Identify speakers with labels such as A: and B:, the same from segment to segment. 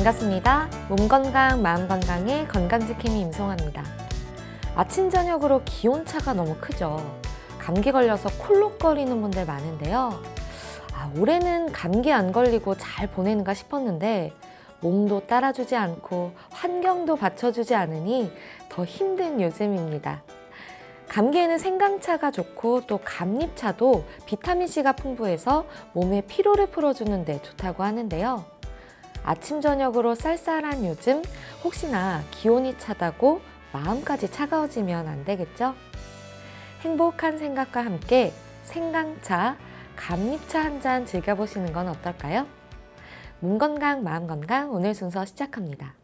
A: 반갑습니다. 몸 건강, 마음 건강의 건강지킴이 임송아입니다. 아침 저녁으로 기온차가 너무 크죠. 감기 걸려서 콜록거리는 분들 많은데요. 올해는 감기 안 걸리고 잘 보내는가 싶었는데 몸도 따라주지 않고 환경도 받쳐주지 않으니 더 힘든 요즘입니다. 감기에는 생강차가 좋고 또 감잎차도 비타민C가 풍부해서 몸의 피로를 풀어주는 데 좋다고 하는데요. 아침 저녁으로 쌀쌀한 요즘 혹시나 기온이 차다고 마음까지 차가워지면 안 되겠죠? 행복한 생각과 함께 생강차, 감잎차 한 잔 즐겨보시는 건 어떨까요? 몸 건강, 마음 건강 오늘 순서 시작합니다.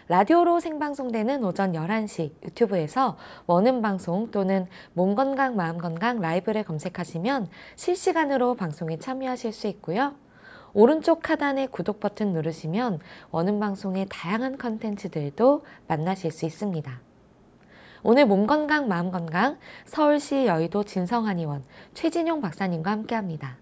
A: 라디오로 생방송되는 오전 11시 유튜브에서 원음방송 또는 몸 건강, 마음 건강 라이브를 검색하시면 실시간으로 방송에 참여하실 수 있고요. 오른쪽 하단의 구독 버튼 누르시면 원음방송의 다양한 컨텐츠들도 만나실 수 있습니다. 오늘 몸 건강, 마음 건강 서울시 여의도 진성한의원 최진용 박사님과 함께합니다.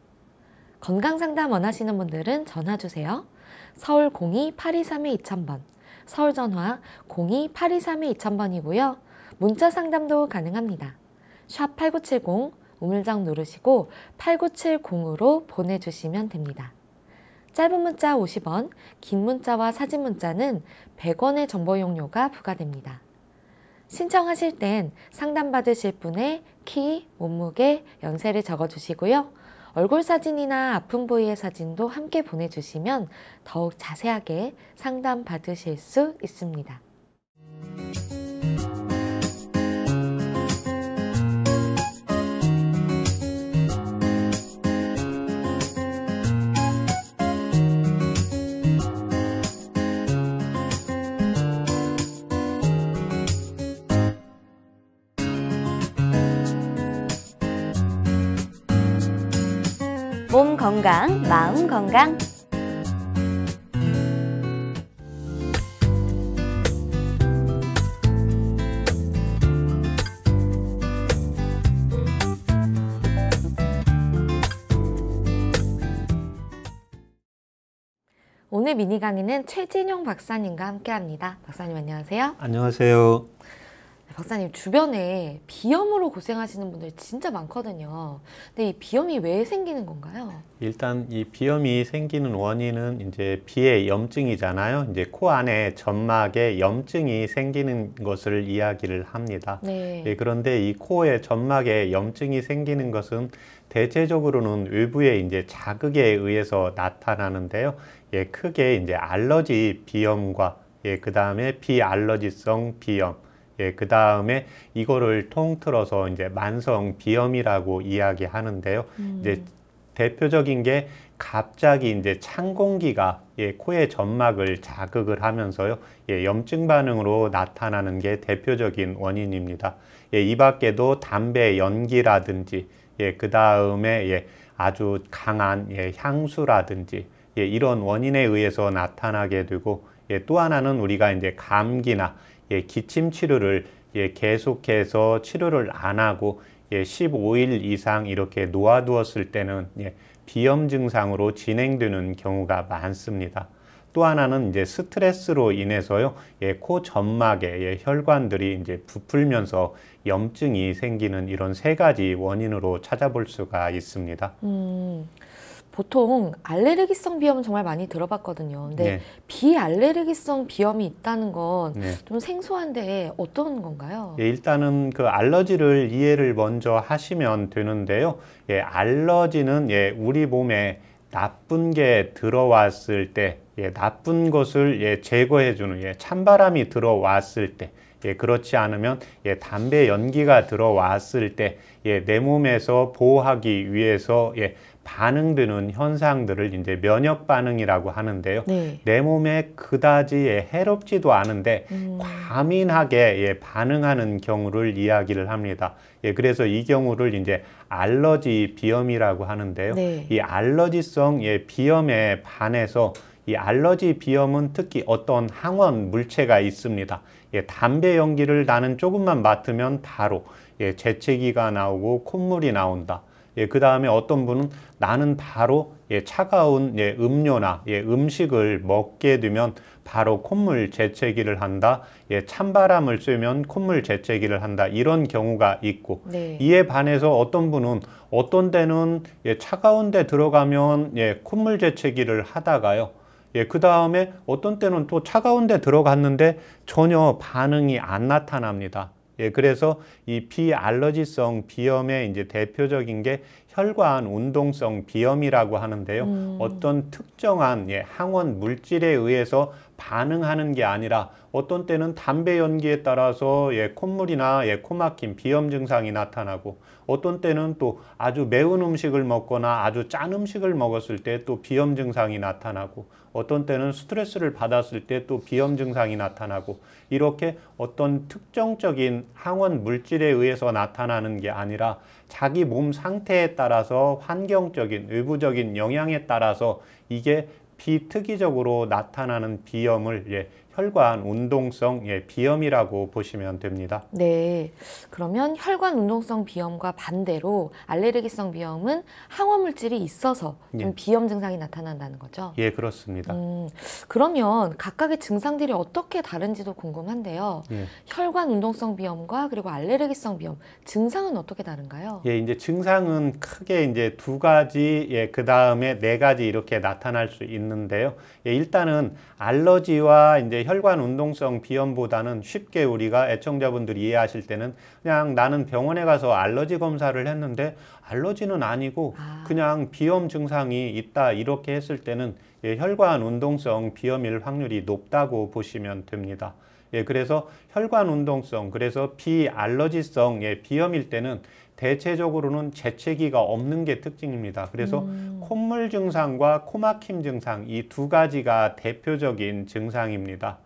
A: 건강상담 원하시는 분들은 전화주세요. 서울 02-8232-2000번, 서울 전화 02-8232-2000번이고요. 문자 상담도 가능합니다. 샵 8970 우물정 누르시고 8970으로 보내주시면 됩니다. 짧은 문자 50원, 긴 문자와 사진 문자는 100원의 정보 용료가 부과됩니다. 신청하실 땐 상담받으실 분의 키, 몸무게, 연세를 적어주시고요. 얼굴 사진이나 아픈 부위의 사진도 함께 보내주시면 더욱 자세하게 상담받으실 수 있습니다. 몸 건강, 마음 건강. 오늘 미니 강의는 최진용 박사님과 함께합니다. 박사님 안녕하세요.
B: 안녕하세요.
A: 박사님 주변에 비염으로 고생하시는 분들 진짜 많거든요. 근데 이 비염이 왜 생기는 건가요?
B: 일단 이 비염이 생기는 원인은 이제 비의 염증이잖아요. 이제 코 안에 점막에 염증이 생기는 것을 이야기를 합니다.
A: 네.
B: 예, 그런데 이 코의 점막에 염증이 생기는 것은 대체적으로는 외부의 이제 자극에 의해서 나타나는데요. 예, 크게 이제 알러지 비염과 그 다음에 비알러지성 비염. 예, 그 다음에 이거를 통틀어서 이제 만성 비염이라고 이야기하는데요. 이제 대표적인 게 갑자기 이제 찬 공기가 코의 점막을 자극을 하면서요. 염증 반응으로 나타나는 게 대표적인 원인입니다. 이 밖에도 담배 연기라든지 그 다음에 아주 강한 향수라든지 이런 원인에 의해서 나타나게 되고 또 하나는 우리가 이제 감기나 기침 치료를 계속해서 치료를 안 하고 15일 이상 이렇게 놓아두었을 때는 비염 증상으로 진행되는 경우가 많습니다. 또 하나는 이제 스트레스로 인해서요, 코 점막에 혈관들이 이제 부풀면서 염증이 생기는 이런 세 가지 원인으로 찾아볼 수가 있습니다.
A: 보통 알레르기성 비염은 정말 많이 들어봤거든요. 근데
B: 네.
A: 비알레르기성 비염이 있다는 건 좀
B: 네.
A: 생소한데 어떤 건가요?
B: 일단은 그 알러지를 이해를 먼저 하시면 되는데요. 알러지는 우리 몸에 나쁜 게 들어왔을 때, 나쁜 것을 제거해주는 찬바람이 들어왔을 때, 그렇지 않으면 담배 연기가 들어왔을 때 내 몸에서 보호하기 위해서 반응되는 현상들을 이제 면역 반응이라고 하는데요.
A: 네.
B: 내 몸에 그다지 해롭지도 않은데 과민하게 반응하는 경우를 이야기를 합니다. 그래서 이 경우를 이제 알러지 비염이라고 하는데요.
A: 네.
B: 이 알러지성 비염에 반해서 이 알러지 비염은 특히 어떤 항원 물체가 있습니다. 담배 연기를 나는 조금만 맡으면 바로 재채기가 나오고 콧물이 나온다. 예, 그 다음에 어떤 분은 나는 바로 차가운 음료나 음식을 먹게 되면 바로 콧물 재채기를 한다. 찬바람을 쐬면 콧물 재채기를 한다. 이런 경우가 있고
A: 네.
B: 이에 반해서 어떤 분은 어떤 때는 차가운 데 들어가면 콧물 재채기를 하다가요. 그 다음에 어떤 때는 또 차가운 데 들어갔는데 전혀 반응이 안 나타납니다. 그래서 이 비알러지성 비염의 이제 대표적인 게 혈관 운동성 비염이라고 하는데요. 어떤 특정한 항원 물질에 의해서 반응하는 게 아니라 어떤 때는 담배 연기에 따라서 콧물이나 코막힘, 비염 증상이 나타나고 어떤 때는 또 아주 매운 음식을 먹거나 아주 짠 음식을 먹었을 때 또 비염 증상이 나타나고 어떤 때는 스트레스를 받았을 때 또 비염 증상이 나타나고 이렇게 어떤 특정적인 항원 물질에 의해서 나타나는 게 아니라 자기 몸 상태에 따라서 환경적인 외부적인 영향에 따라서 이게 비특이적으로 나타나는 비염을 혈관 운동성 비염이라고 보시면 됩니다.
A: 네. 그러면 혈관 운동성 비염과 반대로 알레르기성 비염은 항원 물질이 있어서 좀 비염 증상이 나타난다는 거죠?
B: 예, 그렇습니다.
A: 그러면 각각의 증상들이 어떻게 다른지도 궁금한데요. 혈관 운동성 비염과 그리고 알레르기성 비염 증상은 어떻게 다른가요?
B: 이제 증상은 크게 이제 두 가지, 그 다음에 네 가지 이렇게 나타날 수 있는데요. 일단은 알러지와 이제 혈관 운동성 비염보다는 쉽게 우리가 애청자분들이 이해하실 때는 그냥 나는 병원에 가서 알러지 검사를 했는데 알러지는 아니고 그냥 비염 증상이 있다 이렇게 했을 때는 혈관 운동성 비염일 확률이 높다고 보시면 됩니다. 그래서 혈관 운동성, 그래서 비알러지성 비염일 때는 대체적으로는 재채기가 없는 게 특징입니다. 그래서 콧물 증상과 코막힘 증상 이 두 가지가 대표적인 증상입니다.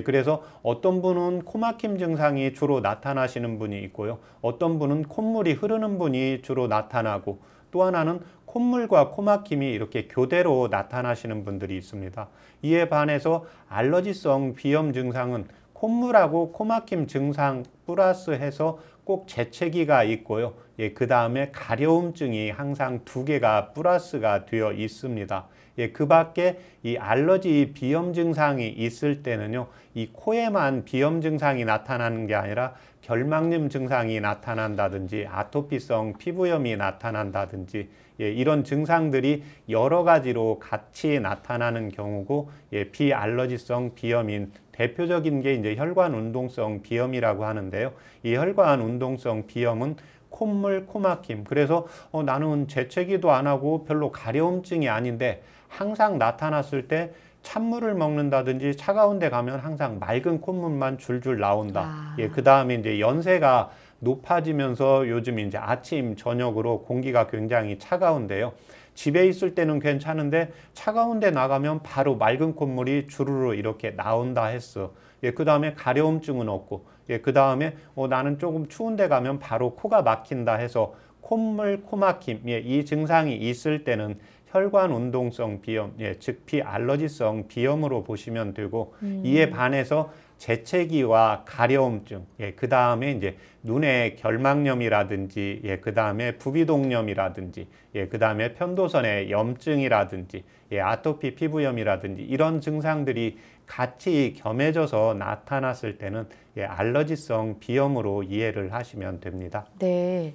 B: 그래서 어떤 분은 코막힘 증상이 주로 나타나시는 분이 있고요. 어떤 분은 콧물이 흐르는 분이 주로 나타나고 또 하나는 콧물과 코막힘이 이렇게 교대로 나타나시는 분들이 있습니다. 이에 반해서 알러지성 비염 증상은 콧물하고 코막힘 증상 플러스해서 꼭 재채기가 있고요. 그 다음에 가려움증이 항상 두 개가 플러스가 되어 있습니다. 그 밖에 이 알러지 비염 증상이 있을 때는요, 이 코에만 비염 증상이 나타나는 게 아니라 결막염 증상이 나타난다든지 아토피성 피부염이 나타난다든지 이런 증상들이 여러 가지로 같이 나타나는 경우고 비알러지성 비염인 대표적인 게 이제 혈관 운동성 비염이라고 하는데요. 이 혈관 운동성 비염은 콧물, 코막힘. 그래서 나는 재채기도 안 하고 별로 가려움증이 아닌데 항상 나타났을 때 찬물을 먹는다든지 차가운 데 가면 항상 맑은 콧물만 줄줄 나온다. 그 다음에 이제 연세가 높아지면서 요즘 이제 아침, 저녁으로 공기가 굉장히 차가운데요. 집에 있을 때는 괜찮은데 차가운 데 나가면 바로 맑은 콧물이 주르르 이렇게 나온다 했어. 그 다음에 가려움증은 없고 그 다음에 나는 조금 추운 데 가면 바로 코가 막힌다 해서 콧물, 코막힘 이 증상이 있을 때는 혈관 운동성 비염, 즉 비알러지성 비염으로 보시면 되고 이에 반해서 재채기와 가려움증, 그 다음에 이제 눈의 결막염이라든지, 그 다음에 부비동염이라든지, 그 다음에 편도선의 염증이라든지, 아토피 피부염이라든지 이런 증상들이 같이 겸해져서 나타났을 때는 알러지성 비염으로 이해를 하시면 됩니다.
A: 네.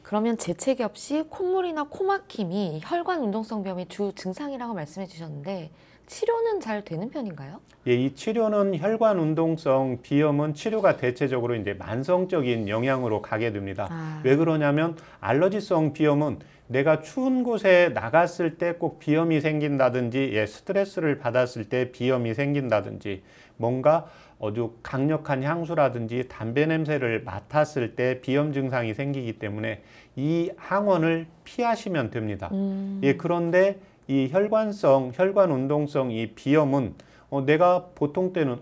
A: 그러면 재채기 없이 콧물이나 코막힘이 혈관 운동성 비염의 주 증상이라고 말씀해 주셨는데 치료는 잘 되는 편인가요?
B: 이 치료는 혈관 운동성 비염은 치료가 대체적으로 이제 만성적인 영향으로 가게 됩니다. 왜 그러냐면 알러지성 비염은 내가 추운 곳에 나갔을 때 꼭 비염이 생긴다든지 스트레스를 받았을 때 비염이 생긴다든지 뭔가 아주 강력한 향수라든지 담배 냄새를 맡았을 때 비염 증상이 생기기 때문에 이 항원을 피하시면 됩니다. 그런데 이 혈관 운동성 이 비염은 내가 보통 때는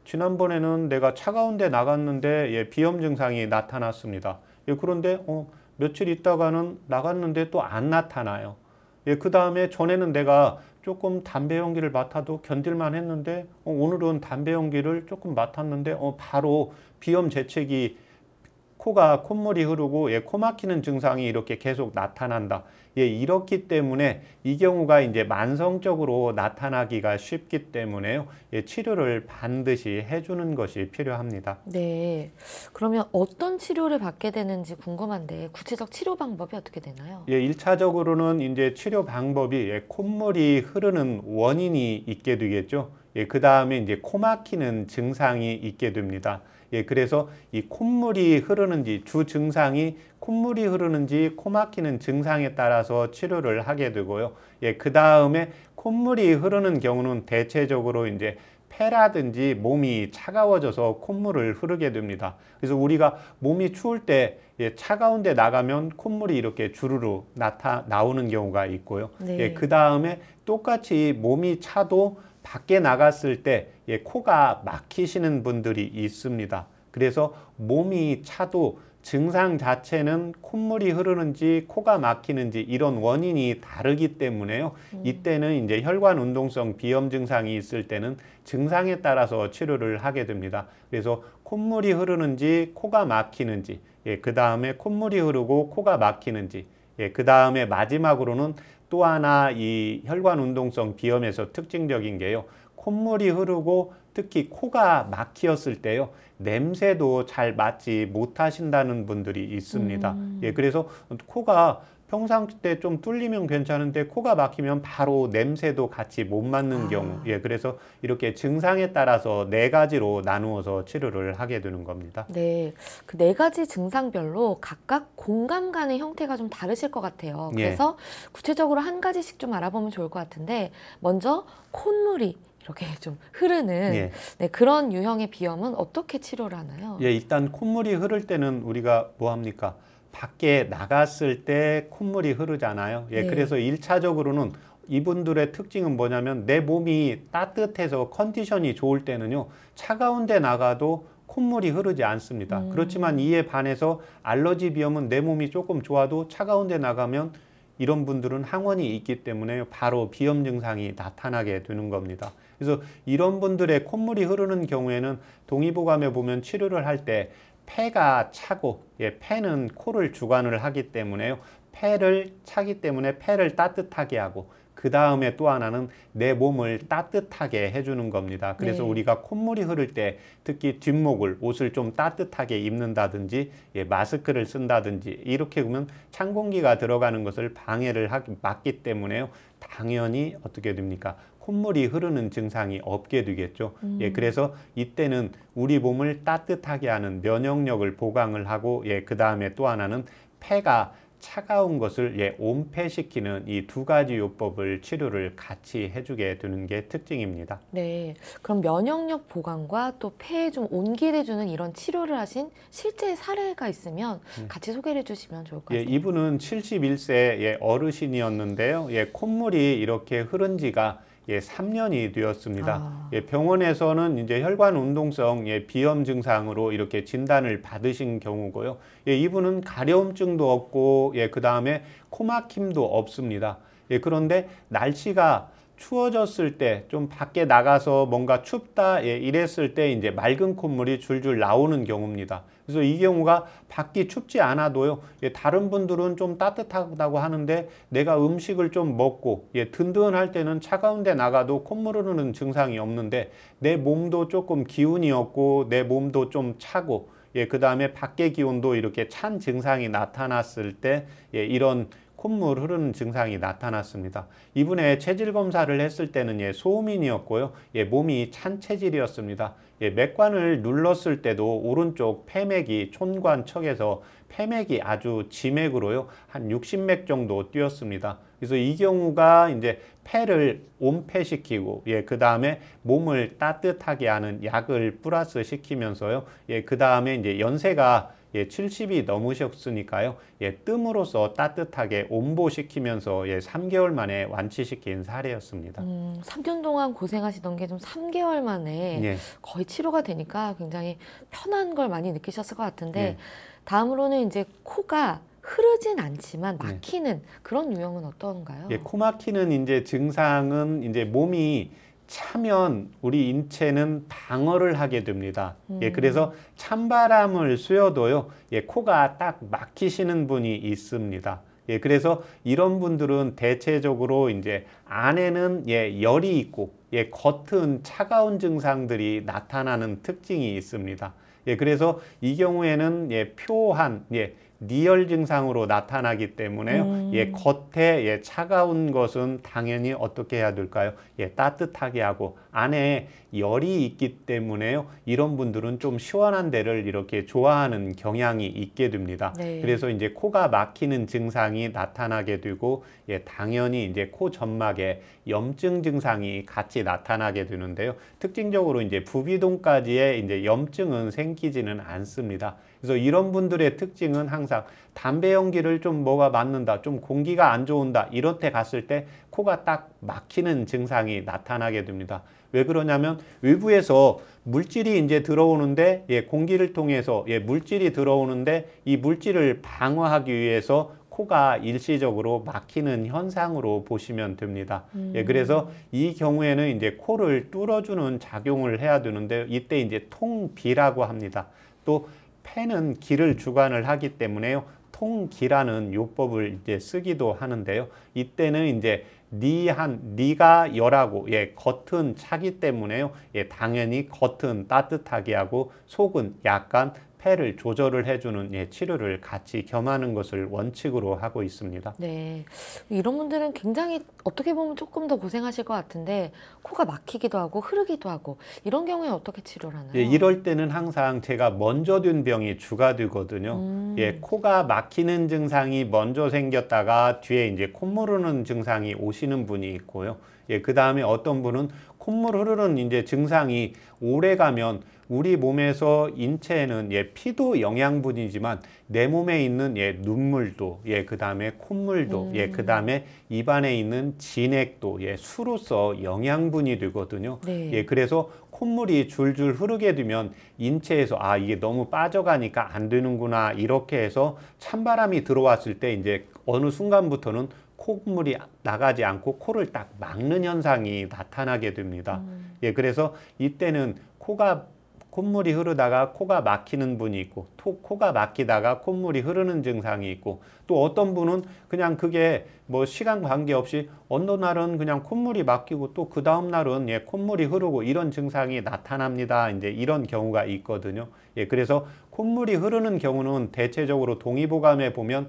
B: 지난번에는 내가 차가운 데 나갔는데 비염 증상이 나타났습니다. 그런데 며칠 있다가는 나갔는데 또 안 나타나요. 그 다음에 전에는 내가 조금 담배 연기를 맡아도 견딜만 했는데 오늘은 담배 연기를 조금 맡았는데 바로 비염 재채기 코가 콧물이 흐르고 예, 코 막히는 증상이 이렇게 계속 나타난다. 예, 이렇기 때문에 이 경우가 이제 만성적으로 나타나기가 쉽기 때문에요. 예, 치료를 반드시 해주는 것이 필요합니다.
A: 네. 그러면 어떤 치료를 받게 되는지 궁금한데 구체적 치료 방법이 어떻게 되나요?
B: 예, 1차적으로는 이제 치료 방법이 예, 콧물이 흐르는 원인이 있게 되겠죠. 예, 그 다음에 이제 코 막히는 증상이 있게 됩니다. 예, 그래서 이 콧물이 흐르는지 주 증상이 콧물이 흐르는지 코 막히는 증상에 따라서 치료를 하게 되고요. 예, 그 다음에 콧물이 흐르는 경우는 대체적으로 이제 폐라든지 몸이 차가워져서 콧물을 흐르게 됩니다. 그래서 우리가 몸이 추울 때 예, 차가운 데 나가면 콧물이 이렇게 주르르 나오는 경우가 있고요.
A: 네.
B: 예, 그 다음에 똑같이 몸이 차도 밖에 나갔을 때 예, 코가 막히시는 분들이 있습니다. 그래서 몸이 차도 증상 자체는 콧물이 흐르는지 코가 막히는지 이런 원인이 다르기 때문에요. 이때는 이제 혈관 운동성 비염 증상이 있을 때는 증상에 따라서 치료를 하게 됩니다. 그래서 콧물이 흐르는지 코가 막히는지, 예, 그 다음에 콧물이 흐르고 코가 막히는지, 예, 그 다음에 마지막으로는 또 하나 이 혈관 운동성 비염에서 특징적인 게요. 콧물이 흐르고 특히 코가 막히었을 때요. 냄새도 잘 맡지 못하신다는 분들이 있습니다. 예, 그래서 코가 평상때 좀 뚫리면 괜찮은데 코가 막히면 바로 냄새도 같이 못 맡는 경우. 예, 그래서 이렇게 증상에 따라서 4가지로 나누어서 치료를 하게 되는 겁니다.
A: 네, 그 4가지 증상별로 각각 공감 가는 형태가 좀 다르실 것 같아요. 그래서 구체적으로 한 가지씩 좀 알아보면 좋을 것 같은데 먼저 콧물이 이렇게 좀 흐르는 네, 그런 유형의 비염은 어떻게 치료를 하나요?
B: 예, 일단 콧물이 흐를 때는 우리가 뭐 합니까? 밖에 나갔을 때 콧물이 흐르잖아요. 예,
A: 네.
B: 그래서 1차적으로는 이분들의 특징은 뭐냐면 내 몸이 따뜻해서 컨디션이 좋을 때는요. 차가운 데 나가도 콧물이 흐르지 않습니다. 그렇지만 이에 반해서 알러지 비염은 내 몸이 조금 좋아도 차가운 데 나가면 이런 분들은 항원이 있기 때문에 바로 비염 증상이 나타나게 되는 겁니다. 그래서 이런 분들의 콧물이 흐르는 경우에는 동의보감에 보면 치료를 할 때 폐가 차고, 예, 폐는 코를 주관을 하기 때문에요. 폐를 차기 때문에 폐를 따뜻하게 하고 그 다음에 또 하나는 내 몸을 따뜻하게 해주는 겁니다. 그래서
A: 네.
B: 우리가 콧물이 흐를 때 특히 뒷목을 옷을 좀 따뜻하게 입는다든지 예, 마스크를 쓴다든지 이렇게 보면 찬 공기가 들어가는 것을 방해를 막기 때문에요. 당연히 어떻게 됩니까? 콧물이 흐르는 증상이 없게 되겠죠. 예, 그래서 이때는 우리 몸을 따뜻하게 하는 면역력을 보강을 하고 예, 그 다음에 또 하나는 폐가 차가운 것을 예, 온폐시키는 이 2가지 요법을 치료를 같이 해주게 되는 게 특징입니다.
A: 네, 그럼 면역력 보강과 또 폐에 좀 온기를 주는 이런 치료를 하신 실제 사례가 있으면 같이 소개를 해주시면 좋을 것
B: 예,
A: 같아요.
B: 이분은 71세 예, 어르신이었는데요. 예, 콧물이 이렇게 흐른 지가 예, 3년이 되었습니다. 예, 병원에서는 이제 혈관 운동성 예, 비염 증상으로 이렇게 진단을 받으신 경우고요. 예, 이분은 가려움증도 없고 예, 그 다음에 코막힘도 없습니다. 예, 그런데 날씨가 추워졌을 때 좀 밖에 나가서 뭔가 춥다 예, 이랬을 때 이제 맑은 콧물이 줄줄 나오는 경우입니다. 그래서 이 경우가 밖이 춥지 않아도요. 예, 다른 분들은 좀 따뜻하다고 하는데 내가 음식을 좀 먹고 예, 든든할 때는 차가운 데 나가도 콧물 흐르는 증상이 없는데 내 몸도 조금 기운이 없고 내 몸도 좀 차고 예, 그 다음에 밖의 기온도 이렇게 찬 증상이 나타났을 때 예, 이런 콧물 흐르는 증상이 나타났습니다. 이분의 체질 검사를 했을 때는 예, 소음인이었고요. 예, 몸이 찬 체질이었습니다. 예, 맥관을 눌렀을 때도 오른쪽 폐맥이 촌관척에서 폐맥이 아주 지맥으로요. 한 60맥 정도 뛰었습니다. 그래서 이 경우가 이제 폐를 온폐시키고 예, 그 다음에 몸을 따뜻하게 하는 약을 플러스 시키면서요. 예, 그 다음에 이제 연세가 예, 70이 넘으셨으니까요. 예, 뜸으로써 따뜻하게 온보시키면서 예, 3개월 만에 완치시킨 사례였습니다.
A: 3년 동안 고생하시던 게 좀 3개월 만에
B: 예.
A: 거의 치료가 되니까 굉장히 편한 걸 많이 느끼셨을 것 같은데
B: 예.
A: 다음으로는 이제 코가 흐르진 않지만 막히는 그런 유형은 어떤가요?
B: 예, 코 막히는 이제 증상은 이제 몸이 차면 우리 인체는 방어를 하게 됩니다. 그래서 찬바람을 쐬어도요, 코가 딱 막히시는 분이 있습니다. 그래서 이런 분들은 대체적으로 이제 안에는 열이 있고 겉은 차가운 증상들이 나타나는 특징이 있습니다. 그래서 이 경우에는 표한 니열 증상으로 나타나기 때문에요. 겉에 차가운 것은 당연히 어떻게 해야 될까요? 따뜻하게 하고 안에 열이 있기 때문에요. 이런 분들은 좀 시원한 데를 이렇게 좋아하는 경향이 있게 됩니다.
A: 네.
B: 그래서 이제 코가 막히는 증상이 나타나게 되고 당연히 이제 코 점막에 염증 증상이 같이 나타나게 되는데요. 특징적으로 이제 부비동까지의 이제 염증은 생기지는 않습니다. 그래서 이런 분들의 특징은 항상 담배 연기를 좀 뭐가 맞는다, 좀 공기가 안 좋은다, 이럴 때 갔을 때 코가 딱 막히는 증상이 나타나게 됩니다. 왜 그러냐면 외부에서 물질이 이제 들어오는데 공기를 통해서 물질이 들어오는데 이 물질을 방어하기 위해서 코가 일시적으로 막히는 현상으로 보시면 됩니다. 그래서 이 경우에는 이제 코를 뚫어주는 작용을 해야 되는데 이때 이제 통비라고 합니다. 또 폐는 기를 주관을 하기 때문에요. 통기라는 요법을 이제 쓰기도 하는데요. 이때는 이제 니가 열하고 겉은 차기 때문에요. 당연히 겉은 따뜻하게 하고 속은 약간 폐를 조절을 해주는 치료를 같이 겸하는 것을 원칙으로 하고 있습니다.
A: 네, 이런 분들은 굉장히 어떻게 보면 조금 더 고생하실 것 같은데 코가 막히기도 하고 흐르기도 하고 이런 경우에 어떻게 치료를 하나요?
B: 이럴 때는 항상 제가 먼저 된 병이 주가 되거든요. 코가 막히는 증상이 먼저 생겼다가 뒤에 이제 콧물 흐르는 증상이 오시는 분이 있고요. 그 다음에 어떤 분은 콧물 흐르는 이제 증상이 오래 가면 우리 몸에서 인체에는 피도 영양분이지만 내 몸에 있는 눈물도 그 다음에 콧물도 그 다음에 입안에 있는 진액도 수로서 영양분이 되거든요.
A: 네.
B: 그래서 콧물이 줄줄 흐르게 되면 인체에서 이게 너무 빠져가니까 안 되는구나 이렇게 해서 찬바람이 들어왔을 때 이제 어느 순간부터는 콧물이 나가지 않고 코를 딱 막는 현상이 나타나게 됩니다. 그래서 이때는 콧물이 흐르다가 코가 막히는 분이 있고 코가 막히다가 콧물이 흐르는 증상이 있고 또 어떤 분은 그냥 그게 뭐 시간 관계없이 어느 날은 그냥 콧물이 막히고 또 그 다음 날은 콧물이 흐르고 이런 증상이 나타납니다. 이제 이런 경우가 있거든요. 그래서 콧물이 흐르는 경우는 대체적으로 동의보감에 보면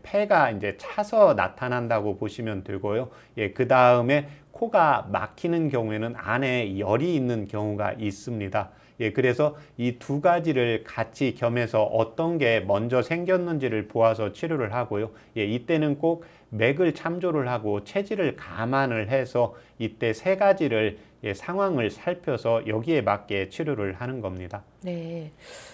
B: 폐가 이제 차서 나타난다고 보시면 되고요. 그 다음에 코가 막히는 경우에는 안에 열이 있는 경우가 있습니다. 그래서 이 두 가지를 같이 겸해서 어떤 게 먼저 생겼는지를 보아서 치료를 하고요. 이때는 꼭 맥을 참조를 하고 체질을 감안을 해서 이때 세 가지를 상황을 살펴서 여기에 맞게 치료를 하는 겁니다.
A: 네.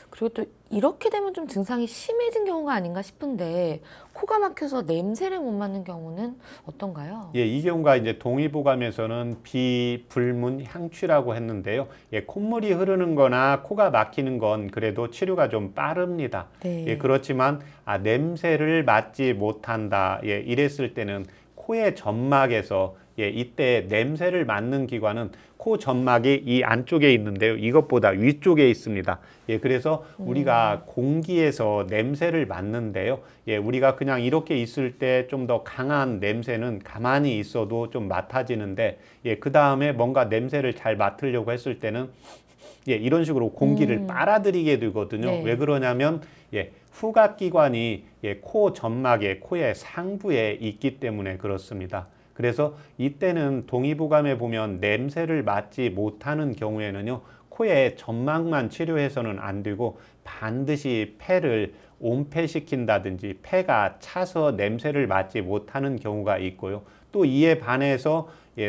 A: 그리고 또 이렇게 되면 좀 증상이 심해진 경우가 아닌가 싶은데 코가 막혀서 냄새를 못 맡는 경우는 어떤가요?
B: 이 경우가 이제 동의보감에서는 비불문 향취라고 했는데요. 콧물이 흐르는 거나 코가 막히는 건 그래도 치료가 좀 빠릅니다.
A: 네.
B: 그렇지만 냄새를 맡지 못한다. 이랬을 때는 코의 점막에서 이때 냄새를 맡는 기관은 코 점막이 이 안쪽에 있는데요. 이것보다 위쪽에 있습니다. 그래서 우리가 공기에서 냄새를 맡는데요. 우리가 그냥 이렇게 있을 때 좀 더 강한 냄새는 가만히 있어도 좀 맡아지는데 그 다음에 뭔가 냄새를 잘 맡으려고 했을 때는 이런 식으로 공기를 빨아들이게 되거든요.
A: 네.
B: 왜 그러냐면 후각기관이 코 점막의 코의 상부에 있기 때문에 그렇습니다. 그래서 이때는 동의보감에 보면 냄새를 맡지 못하는 경우에는요, 코의 점막만 치료해서는 안 되고 반드시 폐를 온폐시킨다든지 폐가 차서 냄새를 맡지 못하는 경우가 있고요. 또 이에 반해서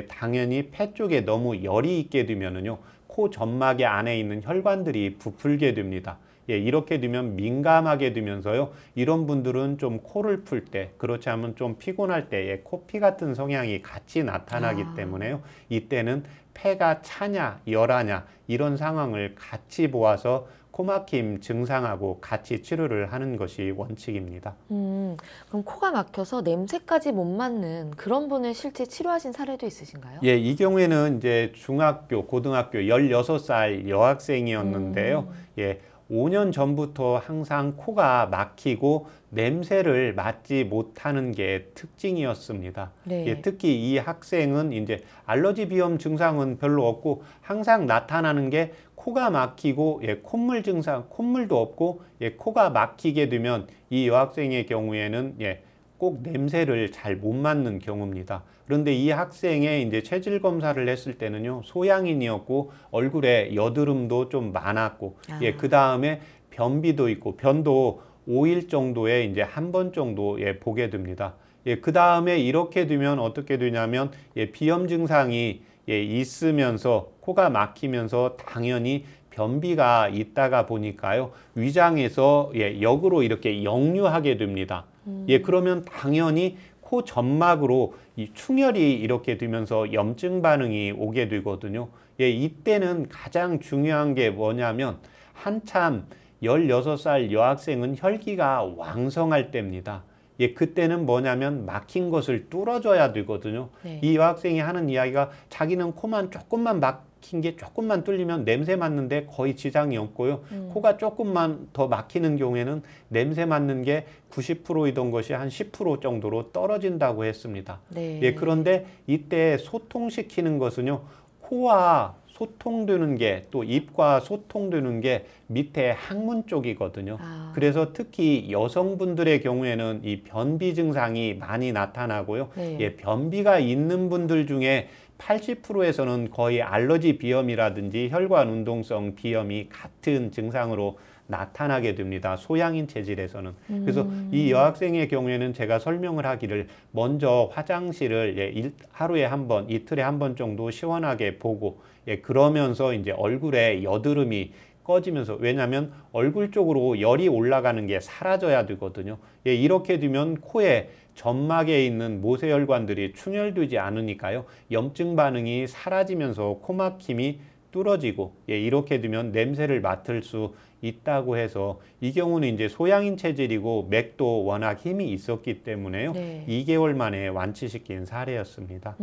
B: 당연히 폐 쪽에 너무 열이 있게 되면은요, 코 점막의 안에 있는 혈관들이 부풀게 됩니다. 이렇게 되면 민감하게 되면서요. 이런 분들은 좀 코를 풀 때, 그렇지 않으면 좀 피곤할 때 코피 같은 성향이 같이 나타나기 때문에요. 이때는 폐가 차냐, 열하냐 이런 상황을 같이 보아서 코막힘 증상하고 같이 치료를 하는 것이 원칙입니다.
A: 그럼 코가 막혀서 냄새까지 못 맡는 그런 분을 실제 치료하신 사례도 있으신가요?
B: 예, 이 경우에는 이제 중학교, 고등학교 16살 여학생이었는데요. 예, 5년 전부터 항상 코가 막히고 냄새를 맡지 못하는 게 특징이었습니다.
A: 네.
B: 예, 특히 이 학생은 이제 알러지 비염 증상은 별로 없고 항상 나타나는 게 코가 막히고 예, 콧물 증상, 콧물도 없고 예, 코가 막히게 되면 이 여학생의 경우에는 예, 꼭 냄새를 잘 못 맡는 경우입니다. 그런데 이 학생의 이제 체질 검사를 했을 때는요, 소양인이었고 얼굴에 여드름도 좀 많았고, 예, 그 다음에 변비도 있고, 변도 5일 정도에 이제 한 번 정도 예, 보게 됩니다. 예, 그 다음에 이렇게 되면 어떻게 되냐면 예, 비염 증상이 예, 있으면서 코가 막히면서 당연히 변비가 있다가 보니까요, 위장에서 예, 역으로 이렇게 역류하게 됩니다. 예, 그러면 당연히 코 점막으로 이 충혈이 이렇게 되면서 염증 반응이 오게 되거든요. 예, 이때는 가장 중요한 게 뭐냐면 한참 16살 여학생은 혈기가 왕성할 때입니다. 예, 그때는 뭐냐면 막힌 것을 뚫어줘야 되거든요.
A: 네.
B: 이 여학생이 하는 이야기가 자기는 코만 조금만 막힌 게 조금만 뚫리면 냄새 맡는데 거의 지장이 없고요. 코가 조금만 더 막히는 경우에는 냄새 맡는 게 90%이던 것이 한 10% 정도로 떨어진다고 했습니다.
A: 네.
B: 예, 그런데 이때 소통시키는 것은요, 코와 소통되는 게 또 입과 소통되는 게 밑에 항문 쪽이거든요. 그래서 특히 여성분들의 경우에는 이 변비 증상이 많이 나타나고요.
A: 네.
B: 예, 변비가 있는 분들 중에 80%에서는 거의 알러지 비염이라든지 혈관 운동성 비염이 같은 증상으로 나타나게 됩니다. 소양인 체질에서는. 그래서 이 여학생의 경우에는 제가 설명을 하기를 먼저 화장실을 예, 하루에 한 번, 이틀에 한 번 정도 시원하게 보고 예, 그러면서 이제 얼굴에 여드름이 꺼지면서, 왜냐하면 얼굴 쪽으로 열이 올라가는 게 사라져야 되거든요. 예, 이렇게 되면 코에 점막에 있는 모세혈관들이 충혈되지 않으니까요, 염증 반응이 사라지면서 코막힘이 뚫어지고 예, 이렇게 되면 냄새를 맡을 수 있다고 해서, 이 경우는 이제 소양인 체질이고 맥도 워낙 힘이 있었기 때문에요.
A: 네.
B: 2개월 만에 완치시킨 사례였습니다.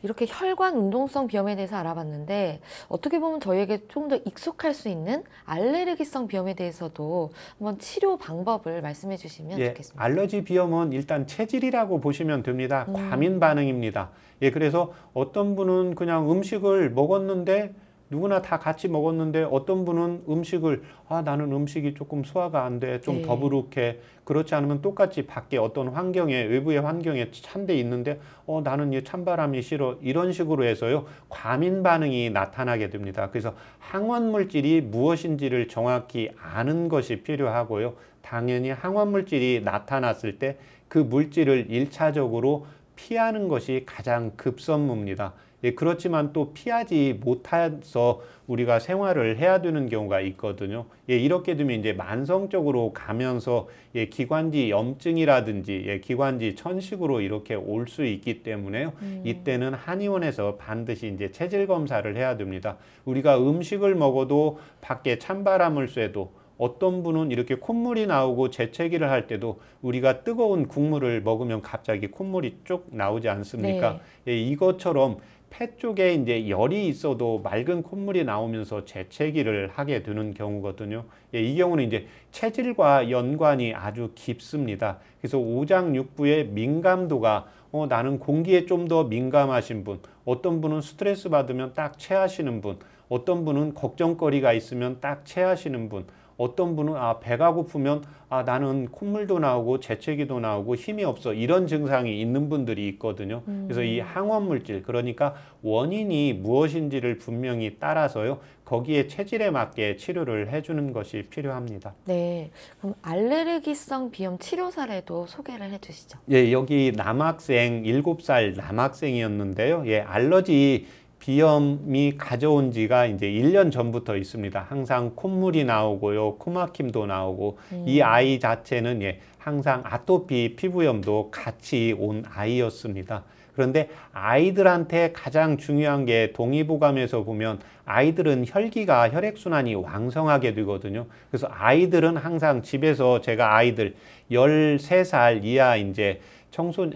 A: 이렇게 혈관 운동성 비염에 대해서 알아봤는데, 어떻게 보면 저희에게 조금 더 익숙할 수 있는 알레르기성 비염에 대해서도 한번 치료 방법을 말씀해 주시면
B: 예,
A: 좋겠습니다.
B: 알러지 비염은 일단 체질이라고 보시면 됩니다. 과민 반응입니다. 예, 그래서 어떤 분은 그냥 음식을 먹었는데, 누구나 다 같이 먹었는데 어떤 분은 음식을 나는 음식이 조금 소화가 안 돼, 좀
A: 네.
B: 더부룩해. 그렇지 않으면 똑같이 밖에 어떤 환경에, 외부의 환경에 찬 데 있는데 나는 이 찬바람이 싫어, 이런 식으로 해서요, 과민 반응이 나타나게 됩니다. 그래서 항원 물질이 무엇인지를 정확히 아는 것이 필요하고요, 당연히 항원 물질이 나타났을 때 그 물질을 1차적으로 피하는 것이 가장 급선무입니다. 예, 그렇지만 또 피하지 못해서 우리가 생활을 해야 되는 경우가 있거든요. 예, 이렇게 되면 이제 만성적으로 가면서 예, 기관지 염증이라든지 예, 기관지 천식으로 이렇게 올 수 있기 때문에요. 이때는 한의원에서 반드시 이제 체질 검사를 해야 됩니다. 우리가 음식을 먹어도 밖에 찬바람을 쐬도, 어떤 분은 이렇게 콧물이 나오고 재채기를 할 때도 우리가 뜨거운 국물을 먹으면 갑자기 콧물이 쭉 나오지 않습니까?
A: 네.
B: 예, 이것처럼 폐 쪽에 이제 열이 있어도 맑은 콧물이 나오면서 재채기를 하게 되는 경우거든요. 예, 이 경우는 이제 체질과 연관이 아주 깊습니다. 그래서 오장육부의 민감도가 나는 공기에 좀 더 민감하신 분, 어떤 분은 스트레스 받으면 딱 체하시는 분, 어떤 분은 걱정거리가 있으면 딱 체하시는 분, 어떤 분은 배가 고프면 나는 콧물도 나오고 재채기도 나오고 힘이 없어, 이런 증상이 있는 분들이 있거든요. 그래서 이 항원 물질, 그러니까 원인이 무엇인지를 분명히 따라서요, 거기에 체질에 맞게 치료를 해주는 것이 필요합니다.
A: 네, 그럼 알레르기성 비염 치료 사례도 소개를 해주시죠.
B: 예, 여기 남학생 7살 남학생이었는데요. 예, 알러지 비염이 가져온 지가 이제 1년 전부터 있습니다. 항상 콧물이 나오고요, 코막힘도 나오고, 이 아이 자체는 예, 항상 아토피 피부염도 같이 온 아이였습니다. 그런데 아이들한테 가장 중요한 게 동의보감에서 보면 아이들은 혈기가 혈액순환이 왕성하게 되거든요. 그래서 아이들은 항상 집에서 제가 아이들 13살 이하 이제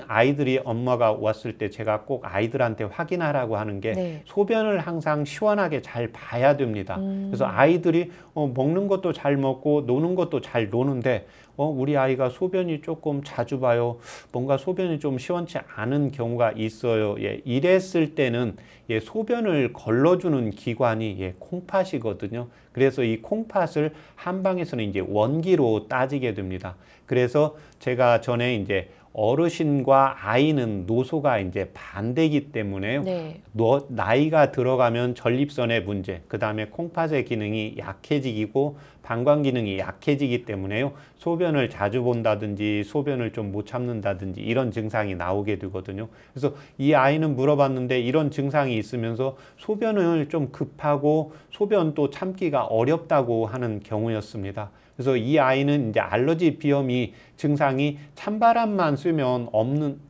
B: 아이들이 엄마가 왔을 때 제가 꼭 아이들한테 확인하라고 하는 게
A: 네.
B: 소변을 항상 시원하게 잘 봐야 됩니다. 그래서 아이들이 먹는 것도 잘 먹고 노는 것도 잘 노는데 우리 아이가 소변이 조금 자주 봐요. 뭔가 소변이 좀 시원치 않은 경우가 있어요. 예, 이랬을 때는 소변을 걸러주는 기관이 콩팥이거든요. 그래서 이 콩팥을 한방에서는 이제 원기로 따지게 됩니다. 그래서 제가 전에 이제 어르신과 아이는 노소가 이제 반대이기 때문에요.
A: 네.
B: 나이가 들어가면 전립선의 문제, 그 다음에 콩팥의 기능이 약해지고 방광 기능이 약해지기 때문에요. 소변을 자주 본다든지 소변을 좀 못 참는다든지 이런 증상이 나오게 되거든요. 그래서 이 아이는 물어봤는데 이런 증상이 있으면서 소변을 좀 급하고 소변 또 참기가 어렵다고 하는 경우였습니다. 그래서 이 아이는 이제 알러지 비염이 증상이 찬바람만 쐬면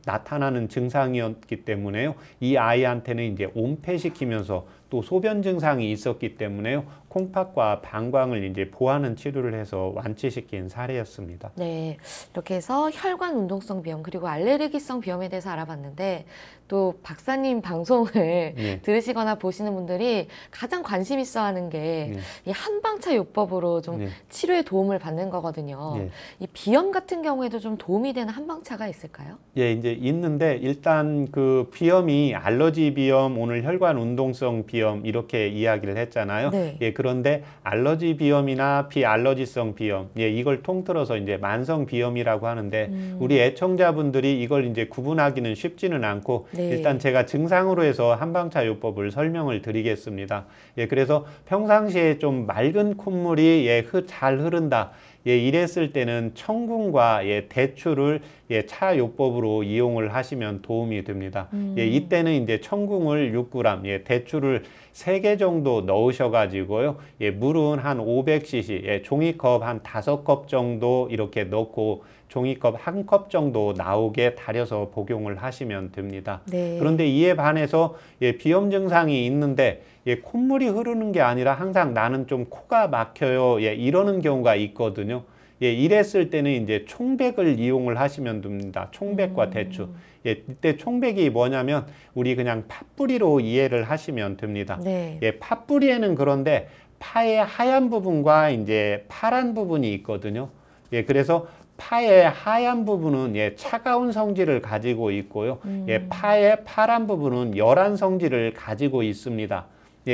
B: 나타나는 증상이었기 때문에요. 이 아이한테는 이제 온패시키면서 또 소변 증상이 있었기 때문에요. 콩팥과 방광을 이제 보하는 치료를 해서 완치시킨 사례였습니다.
A: 네, 이렇게 해서 혈관 운동성 비염 그리고 알레르기성 비염에 대해서 알아봤는데 또 박사님 방송을 들으시거나 보시는 분들이 가장 관심 있어 하는 게 이 한방차 요법으로 좀 치료에 도움을 받는 거거든요. 이 비염 같은 경우에도 좀 도움이 되는 한방차가 있을까요?
B: 예, 이제 있는데 일단 그 비염이 알러지 비염, 오늘 혈관 운동성 비염 이렇게 이야기를 했잖아요.
A: 네.
B: 예, 그런데 알러지 비염이나 비알러지성 비염, 이걸 통틀어서 이제 만성 비염이라고 하는데 우리 애청자분들이 이걸 이제 구분하기는 쉽지는 않고 일단 제가 증상으로 해서 한방차 요법을 설명을 드리겠습니다. 예, 그래서 평상시에 좀 맑은 콧물이 잘 흐른다. 이랬을 때는 청궁과 대추를 차 요법으로 이용을 하시면 도움이 됩니다. 이때는 이제 청궁을 6g, 대추를 3개 정도 넣으셔가지고요. 물은 한 500cc, 종이컵 한 5컵 정도 이렇게 넣고 종이컵 1컵 정도 나오게 달여서 복용을 하시면 됩니다.
A: 네.
B: 그런데 이에 반해서 비염 증상이 있는데 콧물이 흐르는 게 아니라 항상 나는 좀 코가 막혀요. 이러는 경우가 있거든요. 이랬을 때는 이제 총백을 이용을 하시면 됩니다. 총백과 대추. 이때 총백이 뭐냐면 우리 그냥 팥뿌리로 이해를 하시면 됩니다.
A: 네.
B: 팥뿌리에는 그런데 파의 하얀 부분과 이제 파란 부분이 있거든요. 그래서 파의 하얀 부분은 차가운 성질을 가지고 있고요. 파의 파란 부분은 열한 성질을 가지고 있습니다.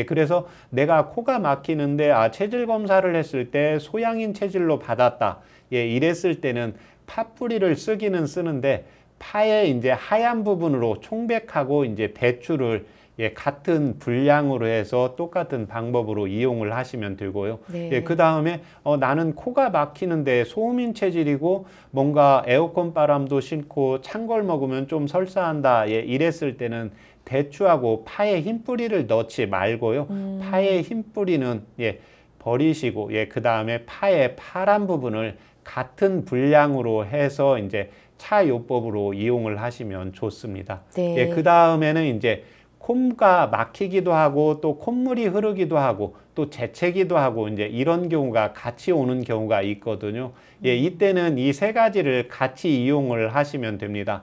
B: 그래서 내가 코가 막히는데 체질 검사를 했을 때 소양인 체질로 받았다. 이랬을 때는 팥뿌리를 쓰기는 쓰는데 파의 이제 하얀 부분으로 총백하고 이제 대추를 같은 분량으로 해서 똑같은 방법으로 이용을 하시면 되고요.
A: 네.
B: 그 다음에 나는 코가 막히는데 소음인 체질이고 뭔가 에어컨 바람도 싫고 찬 걸 먹으면 좀 설사한다. 이랬을 때는 대추하고 파의 흰 뿌리를 넣지 말고요. 파의 흰 뿌리는 버리시고 그 다음에 파의 파란 부분을 같은 분량으로 해서 이제 차 요법으로 이용을 하시면 좋습니다.
A: 네.
B: 그 다음에는 이제 콧가 막히기도 하고 또 콧물이 흐르기도 하고 또 재채기도 하고 이제 이런 경우가 같이 오는 경우가 있거든요. 이때는 이 세 가지를 같이 이용을 하시면 됩니다.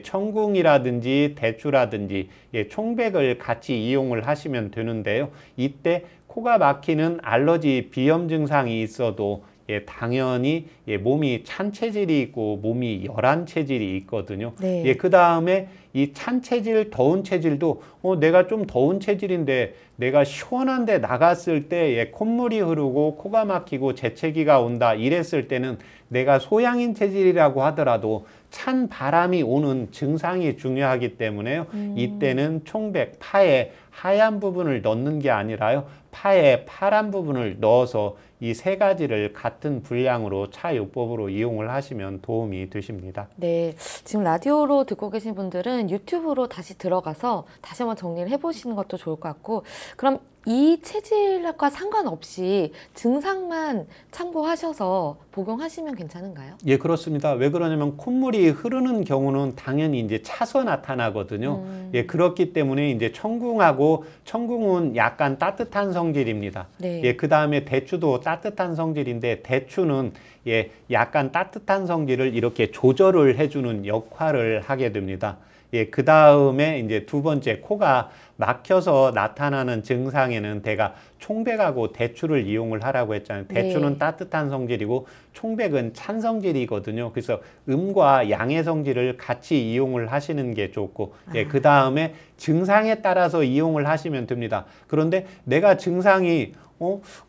B: 청궁이라든지 대추라든지 총백을 같이 이용을 하시면 되는데요. 이때 코가 막히는 알러지 비염 증상이 있어도 당연히 몸이 찬 체질이 있고 몸이 열한 체질이 있거든요.
A: 네.
B: 그 다음에 이 찬 체질, 더운 체질도 내가 좀 더운 체질인데 내가 시원한데 나갔을 때 콧물이 흐르고 코가 막히고 재채기가 온다 이랬을 때는 내가 소양인 체질이라고 하더라도 찬 바람이 오는 증상이 중요하기 때문에요. 이때는 총백, 파의 하얀 부분을 넣는 게 아니라요. 파의 파란 부분을 넣어서 이 세 가지를 같은 분량으로 차 요법으로 이용을 하시면 도움이 되십니다.
A: 네, 지금 라디오로 듣고 계신 분들은 유튜브로 다시 들어가서 다시 한번 정리를 해보시는 것도 좋을 것 같고, 그럼 이 체질과 상관없이 증상만 참고하셔서 복용하시면 괜찮은가요?
B: 예, 그렇습니다. 왜 그러냐면 콧물이 흐르는 경우는 당연히 이제 차서 나타나거든요. 예, 그렇기 때문에 이제 청궁은 약간 따뜻한 성질입니다.
A: 네.
B: 예, 그 다음에 대추도 따뜻한 성질인데 대추는 예, 약간 따뜻한 성질을 이렇게 조절을 해주는 역할을 하게 됩니다. 예, 그 다음에 이제 두 번째, 코가 막혀서 나타나는 증상에는 제가 총백하고 대추를 이용을 하라고 했잖아요. 대추는
A: 네.
B: 따뜻한 성질이고 총백은 찬 성질이거든요. 그래서 음과 양의 성질을 같이 이용을 하시는 게 좋고, 예, 그 다음에 증상에 따라서 이용을 하시면 됩니다. 그런데 내가 증상이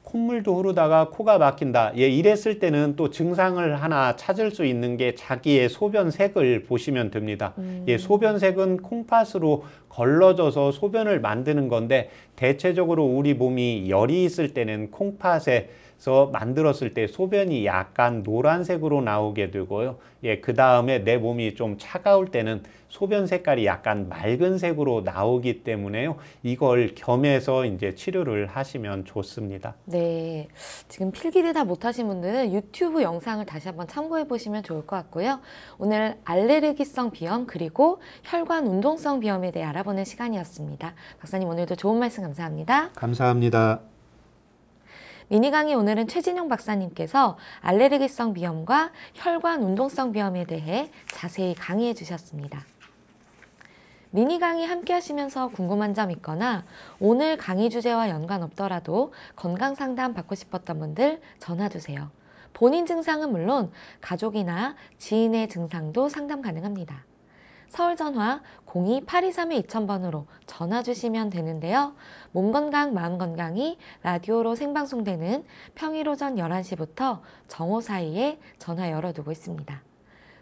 B: 콧물도 흐르다가 코가 막힌다. 예, 이랬을 때는 또 증상을 하나 찾을 수 있는 게 자기의 소변색을 보시면 됩니다. 예, 소변색은 콩팥으로 걸러져서 소변을 만드는 건데 대체적으로 우리 몸이 열이 있을 때는 콩팥에서 만들었을 때 소변이 약간 노란색으로 나오게 되고요. 예, 그 다음에 내 몸이 좀 차가울 때는 소변 색깔이 약간 맑은 색으로 나오기 때문에요. 이걸 겸해서 이제 치료를 하시면 좋습니다.
A: 네, 지금 필기를 다 못하신 분들은 유튜브 영상을 다시 한번 참고해 보시면 좋을 것 같고요. 오늘 알레르기성 비염 그리고 혈관 운동성 비염에 대해 알아보는 시간이었습니다. 박사님 오늘도 좋은 말씀 감사합니다.
B: 감사합니다.
A: 미니 강의 오늘은 최진용 박사님께서 알레르기성 비염과 혈관 운동성 비염에 대해 자세히 강의해 주셨습니다. 미니 강의 함께 하시면서 궁금한 점 있거나 오늘 강의 주제와 연관 없더라도 건강 상담 받고 싶었던 분들 전화 주세요. 본인 증상은 물론 가족이나 지인의 증상도 상담 가능합니다. 서울 전화 02-823-2000번으로 전화 주시면 되는데요. 몸 건강, 마음 건강이 라디오로 생방송되는 평일 오전 11시부터 정오 사이에 전화 열어두고 있습니다.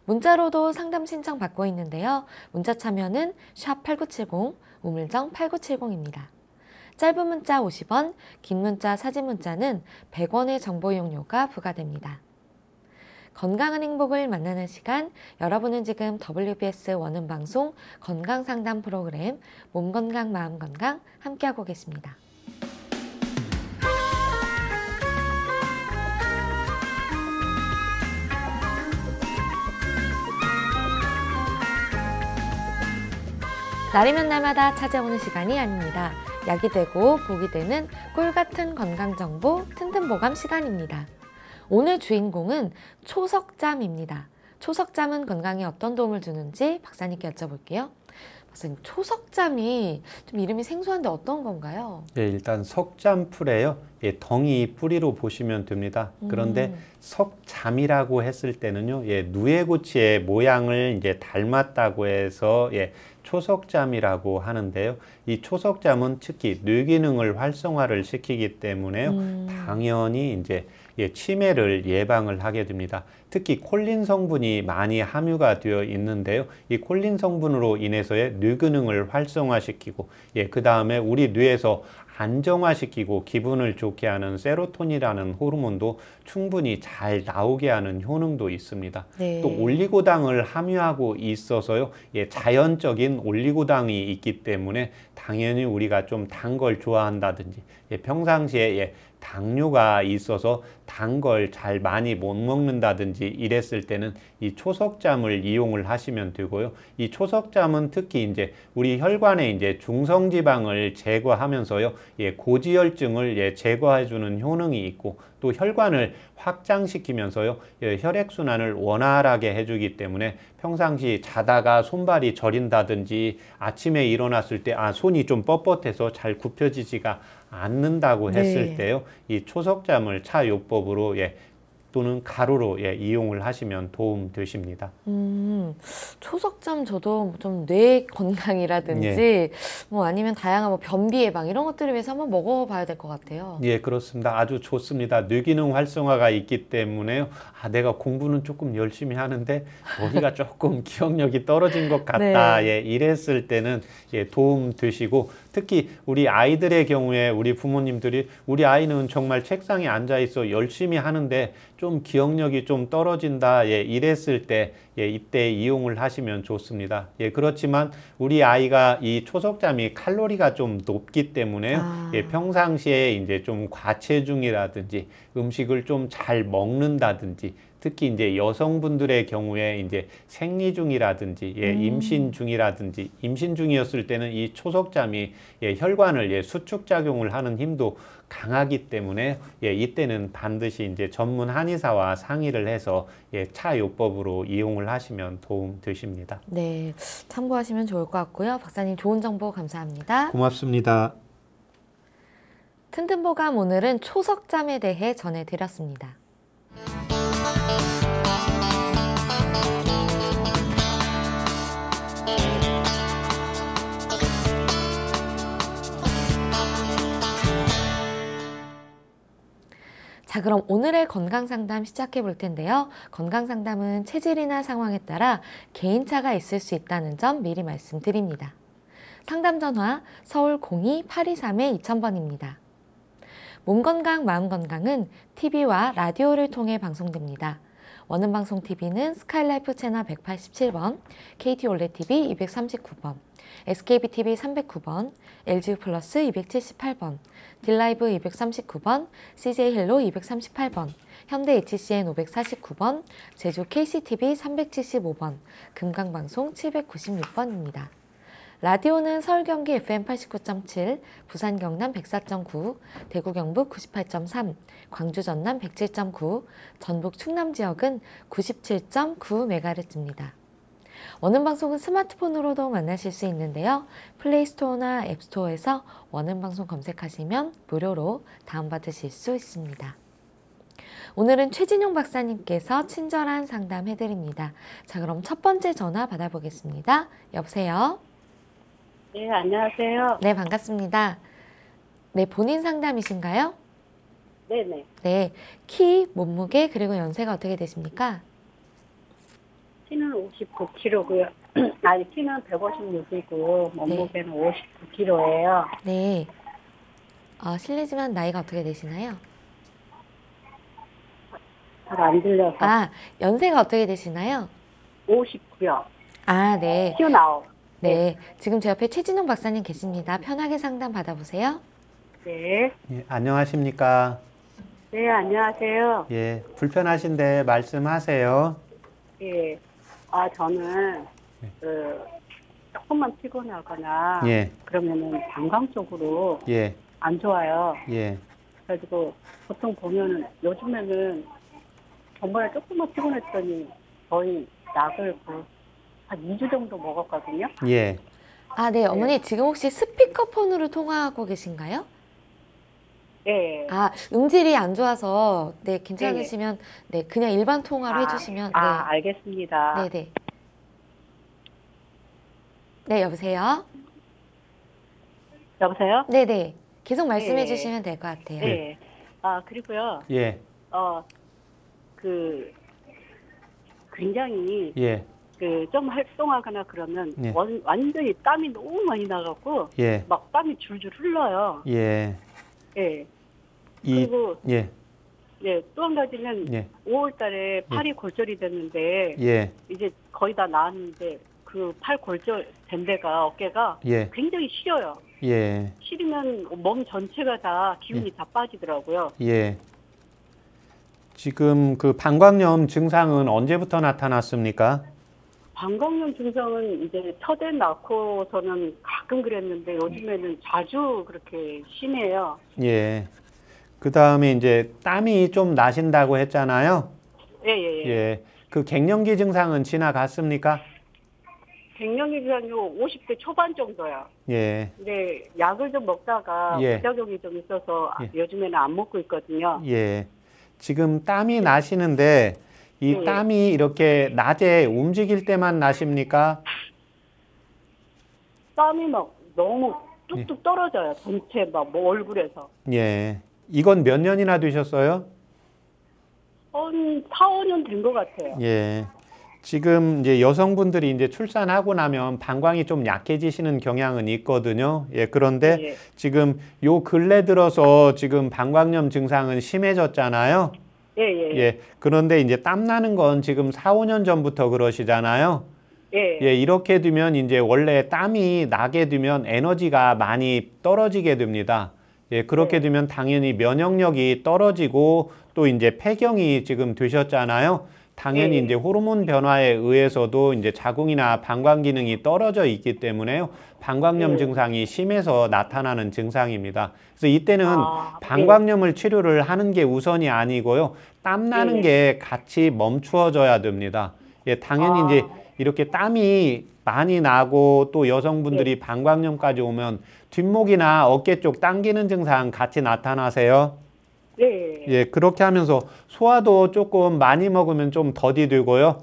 A: 문자로도 상담 신청 받고 있는데요. 문자 참여는 샵8970, 우물정 8970입니다. 짧은 문자 50원, 긴 문자, 사진 문자는 100원의 정보 이용료가 부과됩니다. 건강한 행복을 만나는 시간, 여러분은 지금 WBS 원음 방송 건강상담 프로그램 몸건강 마음건강 함께하고 계십니다. 날이면 날마다 찾아오는 시간이 아닙니다. 약이 되고 복이 되는 꿀같은 건강정보 튼튼보감 시간입니다. 오늘 주인공은 초석잠입니다. 초석잠은 건강에 어떤 도움을 주는지 박사님께 여쭤볼게요. 박사님, 초석잠이 좀 이름이 생소한데 어떤 건가요?
B: 예, 일단 석잠풀에요. 예, 덩이 뿌리로 보시면 됩니다. 그런데 석잠이라고 했을 때는요, 예, 누에고치의 모양을 이제 닮았다고 해서 예, 초석잠이라고 하는데요. 이 초석잠은 특히 뇌기능을 활성화를 시키기 때문에요. 당연히 이제 예, 치매를 예방을 하게 됩니다. 특히 콜린 성분이 많이 함유가 되어 있는데요. 이 콜린 성분으로 인해서의 뇌기능을 활성화시키고, 예, 그 다음에 우리 뇌에서 안정화시키고 기분을 좋게 하는 세로토닌이라는 호르몬도 충분히 잘 나오게 하는 효능도 있습니다.
A: 네.
B: 또 올리고당을 함유하고 있어서요, 예, 자연적인 올리고당이 있기 때문에 당연히 우리가 좀 단 걸 좋아한다든지, 예, 평상시에 예, 당뇨가 있어서 단 걸 잘 많이 못 먹는다든지 이랬을 때는 이 초석잠을 이용을 하시면 되고요. 이 초석잠은 특히 이제 우리 혈관에 이제 중성지방을 제거하면서요, 예, 고지혈증을 예, 제거해주는 효능이 있고 또 혈관을 확장시키면서요, 예, 혈액순환을 원활하게 해주기 때문에 평상시 자다가 손발이 저린다든지 아침에 일어났을 때 손이 좀 뻣뻣해서 잘 굽혀지지가 않는다고 했을
A: 네.
B: 때요, 이 초석잠을 차요법으로 예, 또는 가루로 예, 이용을 하시면 도움 되십니다.
A: 초석잠 저도 좀 뇌 건강이라든지 뭐 아니면 다양한 뭐 변비 예방 이런 것들을 위해서 한번 먹어봐야 될 것 같아요.
B: 예, 그렇습니다. 아주 좋습니다. 뇌기능 활성화가 있기 때문에요. 내가 공부는 조금 열심히 하는데 머리가 조금 기억력이 떨어진 것 같다.
A: 네.
B: 예, 이랬을 때는 예, 도움 되시고, 특히 우리 아이들의 경우에 우리 부모님들이 우리 아이는 정말 책상에 앉아 있어 열심히 하는데 좀 좀 기억력이 좀 떨어진다, 예, 이랬을 때, 예, 이때 이용을 하시면 좋습니다. 예, 그렇지만 우리 아이가 이 초석잠이 칼로리가 좀 높기 때문에요. 예, 평상시에 이제 좀 과체중이라든지 음식을 좀 잘 먹는다든지 특히 이제 여성분들의 경우에 이제 생리 중이라든지 예, 임신 중이라든지 임신 중이었을 때는 이 초석잠이 예, 혈관을 예, 수축 작용을 하는 힘도 강하기 때문에 예, 이때는 반드시 이제 전문 한의사와 상의를 해서 예, 차요법으로 이용을 하시면 도움 되십니다.
A: 네, 참고하시면 좋을 것 같고요. 박사님 좋은 정보 감사합니다.
B: 고맙습니다.
A: 튼튼보감 오늘은 초석잠에 대해 전해드렸습니다. 자, 그럼 오늘의 건강상담 시작해 볼 텐데요. 건강상담은 체질이나 상황에 따라 개인차가 있을 수 있다는 점 미리 말씀드립니다. 상담 전화 서울 02-823-2000번입니다. 몸건강, 마음건강은 TV와 라디오를 통해 방송됩니다. 원음방송TV는 스카이라이프 채널 187번, KT올레TV 239번, SKBTV 309번, LG플러스 278번, 딜라이브 239번, CJ헬로 238번, 현대 HCN 549번, 제주 KCTV 375번, 금강방송 796번입니다. 라디오는 서울 경기 FM 89.7, 부산 경남 104.9, 대구 경북 98.3, 광주 전남 107.9, 전북 충남 지역은 97.9MHz입니다. 원음방송은 스마트폰으로도 만나실 수 있는데요. 플레이스토어나 앱스토어에서 원음방송 검색하시면 무료로 다운받으실 수 있습니다. 오늘은 최진용 박사님께서 친절한 상담 해드립니다. 자, 그럼 첫 번째 전화 받아보겠습니다. 여보세요?
C: 네, 안녕하세요.
A: 네, 반갑습니다. 네, 본인 상담이신가요?
C: 네네.
A: 네, 키, 몸무게, 그리고 연세가 어떻게 되십니까?
C: 키는 59kg고요. 아니, 키는 156이고, 몸무게는 59kg예요.
A: 네. 실례지만 나이가 어떻게 되시나요?
C: 잘 안 들려서.
A: 연세가 어떻게 되시나요?
C: 59요.
A: 네.
C: 59.
A: 네. 지금 제 옆에 최진용 박사님 계십니다. 편하게 상담 받아보세요.
C: 네.
B: 예, 안녕하십니까?
C: 네, 안녕하세요.
B: 예, 불편하신데 말씀하세요.
C: 예. 저는, 조금만 피곤하거나,
B: 예,
C: 그러면은 방광 쪽으로
B: 예,
C: 안 좋아요.
B: 예,
C: 그래가지고, 보통 보면은, 요즘에는, 전번에 조금만 피곤했더니, 거의 약을 한 2주 정도 먹었거든요.
B: 예.
A: 네. 어머니 지금 혹시 스피커폰으로 통화하고 계신가요?
C: 네.
A: 음질이 안 좋아서 네, 괜찮으시면 네, 그냥 일반 통화로 해주시면 네.
C: 알겠습니다.
A: 네네. 네, 여보세요?
C: 여보세요?
A: 네네. 계속 말씀해
C: 네.
A: 주시면 될 것 같아요.
C: 네. 그리고요.
B: 예,
C: 굉장히
B: 예,
C: 좀 활동하거나 그러면
B: 예.
C: 완전히 땀이 너무 많이 나가고
B: 예,
C: 막 땀이 줄줄 흘러요.
B: 예.
C: 예.
B: 이,
C: 그리고
B: 예,
C: 또 한 가지는
B: 예,
C: 5월달에 팔이 골절이 됐는데
B: 예,
C: 이제 거의 다 나았는데 그 팔 골절 된 데가 어깨가
B: 예,
C: 굉장히 시려요.
B: 예,
C: 시리면 몸 전체가 다 기운이 다 빠지더라고요.
B: 예. 지금 그 방광염 증상은 언제부터 나타났습니까?
C: 방광염 증상은 이제 첫애 낳고서는 가끔 그랬는데 요즘에는 자주 그렇게 심해요.
B: 예. 그 다음에 이제 땀이 좀 나신다고 했잖아요.
C: 예.
B: 예. 그 갱년기 증상은 지나갔습니까?
C: 갱년기 증상이 50대 초반 정도요.
B: 예,
C: 근데 약을 좀 먹다가
B: 예.
C: 부작용이 좀 있어서
B: 예.
C: 요즘에는 안 먹고 있거든요.
B: 예. 지금 땀이 나시는데 이
C: 예.
B: 땀이 이렇게 낮에 움직일 때만 나십니까?
C: 땀이 막 너무 뚝뚝 떨어져요. 전체 막 뭐 얼굴에서.
B: 예. 이건 몇 년이나 되셨어요?
C: 한 4, 5년 된 것 같아요.
B: 예. 지금 이제 여성분들이 이제 출산하고 나면 방광이 좀 약해지시는 경향은 있거든요. 예. 그런데
C: 예.
B: 지금 요 근래 들어서 지금 방광염 증상은 심해졌잖아요.
C: 예, 예.
B: 예. 그런데 이제 땀 나는 건 지금 4, 5년 전부터 그러시잖아요.
C: 예.
B: 예, 이렇게 되면 이제 원래 땀이 나게 되면 에너지가 많이 떨어지게 됩니다. 예, 그렇게
C: 네.
B: 되면 당연히 면역력이 떨어지고 또 이제 폐경이 지금 되셨잖아요. 당연히
C: 예.
B: 이제 호르몬 변화에 의해서도 이제 자궁이나 방광 기능이 떨어져 있기 때문에요. 방광염
C: 예.
B: 증상이 심해서 나타나는 증상입니다. 그래서 이때는
C: 아,
B: 방광염을 치료를 하는 게 우선이 아니고요. 땀 나는
C: 예.
B: 게 같이 멈추어져야 됩니다. 예, 당연히 이제
C: 아,
B: 이렇게 땀이 많이 나고 또 여성분들이
C: 예.
B: 방광염까지 오면 뒷목이나 어깨 쪽 당기는 증상 같이 나타나세요.
C: 예.
B: 예, 그렇게 하면서 소화도 조금 많이 먹으면 좀 더디되고요.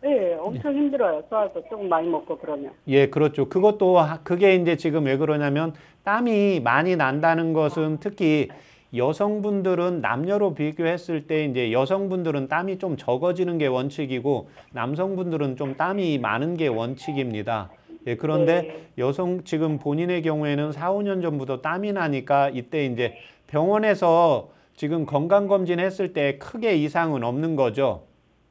C: 예, 엄청 힘들어요. 소화도 조금 많이 먹고 그러면.
B: 예, 그렇죠. 그게 이제 지금 왜 그러냐면 땀이 많이 난다는 것은 특히 여성분들은 남녀로 비교했을 때 이제 여성분들은 땀이 좀 적어지는 게 원칙이고 남성분들은 좀 땀이 많은 게 원칙입니다. 예, 그런데 지금 본인의 경우에는 4, 5년 전부터 땀이 나니까 이때 이제 병원에서 지금 건강검진 했을 때 크게 이상은 없는 거죠.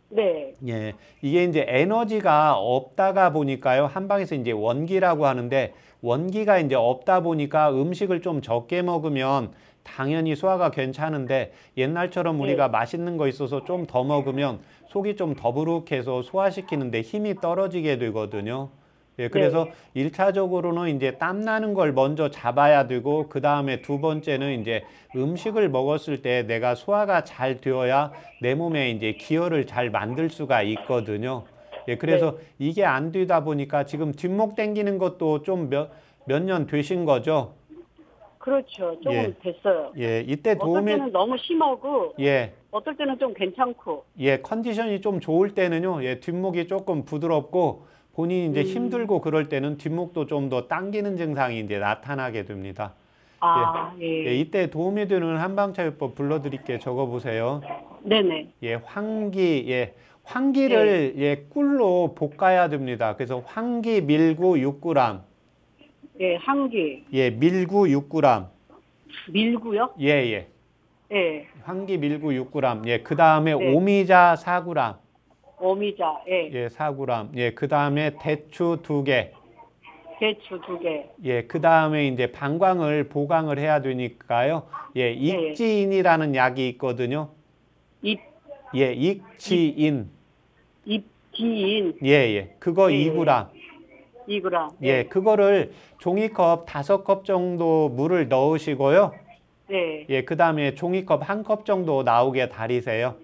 C: 네.
B: 예, 이게 이제 에너지가 없다가 보니까요, 한방에서 이제 원기라고 하는데, 원기가 이제 없다 보니까 음식을 좀 적게 먹으면 당연히 소화가 괜찮은데, 옛날처럼 우리가 맛있는 거 있어서 좀 더 먹으면 속이 좀 더부룩해서 소화시키는데 힘이 떨어지게 되거든요. 예, 그래서 일차적으로는 이제 땀 나는 걸 먼저 잡아야 되고, 그 다음에 두 번째는 이제 음식을 먹었을 때 내가 소화가 잘 되어야 내 몸에 이제 기혈을 잘 만들 수가 있거든요. 예, 그래서 이게 안 되다 보니까 지금 뒷목 당기는 것도 좀 몇 년 되신 거죠?
C: 그렇죠. 조금
B: 예.
C: 됐어요.
B: 예, 이때
C: 어떨
B: 도움이,
C: 때는 너무 심하고,
B: 예,
C: 어떨 때는 좀 괜찮고.
B: 예, 컨디션이 좀 좋을 때는요, 예, 뒷목이 조금 부드럽고, 본인이 이제 힘들고 그럴 때는 뒷목도 좀 더 당기는 증상이 이제 나타나게 됩니다.
C: 아,
B: 예,
C: 예.
B: 이때 도움이 되는 한방차요법 불러드릴게 적어보세요.
C: 네네.
B: 예, 황기를 예, 꿀로 볶아야 됩니다. 그래서 황기 밀구 6g,
C: 예, 한기.
B: 예, 밀구 6g,
C: 밀고요?
B: 예, 예,
C: 예.
B: 황기 밀구 6g, 예, 그 다음에
C: 네.
B: 오미자 4g,
C: 오미자. 예.
B: 예, 4g, 예, 그 다음에 대추 2개,
C: 대추 2개.
B: 예, 그 다음에 이제 방광을 보강을 해야 되니까요. 예, 익지인이라는 약이 있거든요.
C: 입,
B: 예, 익지인.
C: 입기인.
B: 예, 예. 그거
C: 예,
B: 2g.
C: 2g.
B: 예, 그거를 종이컵 5컵 정도 물을 넣으시고요.
C: 예.
B: 예, 그 다음에 종이컵 1컵 정도 나오게 다리세요.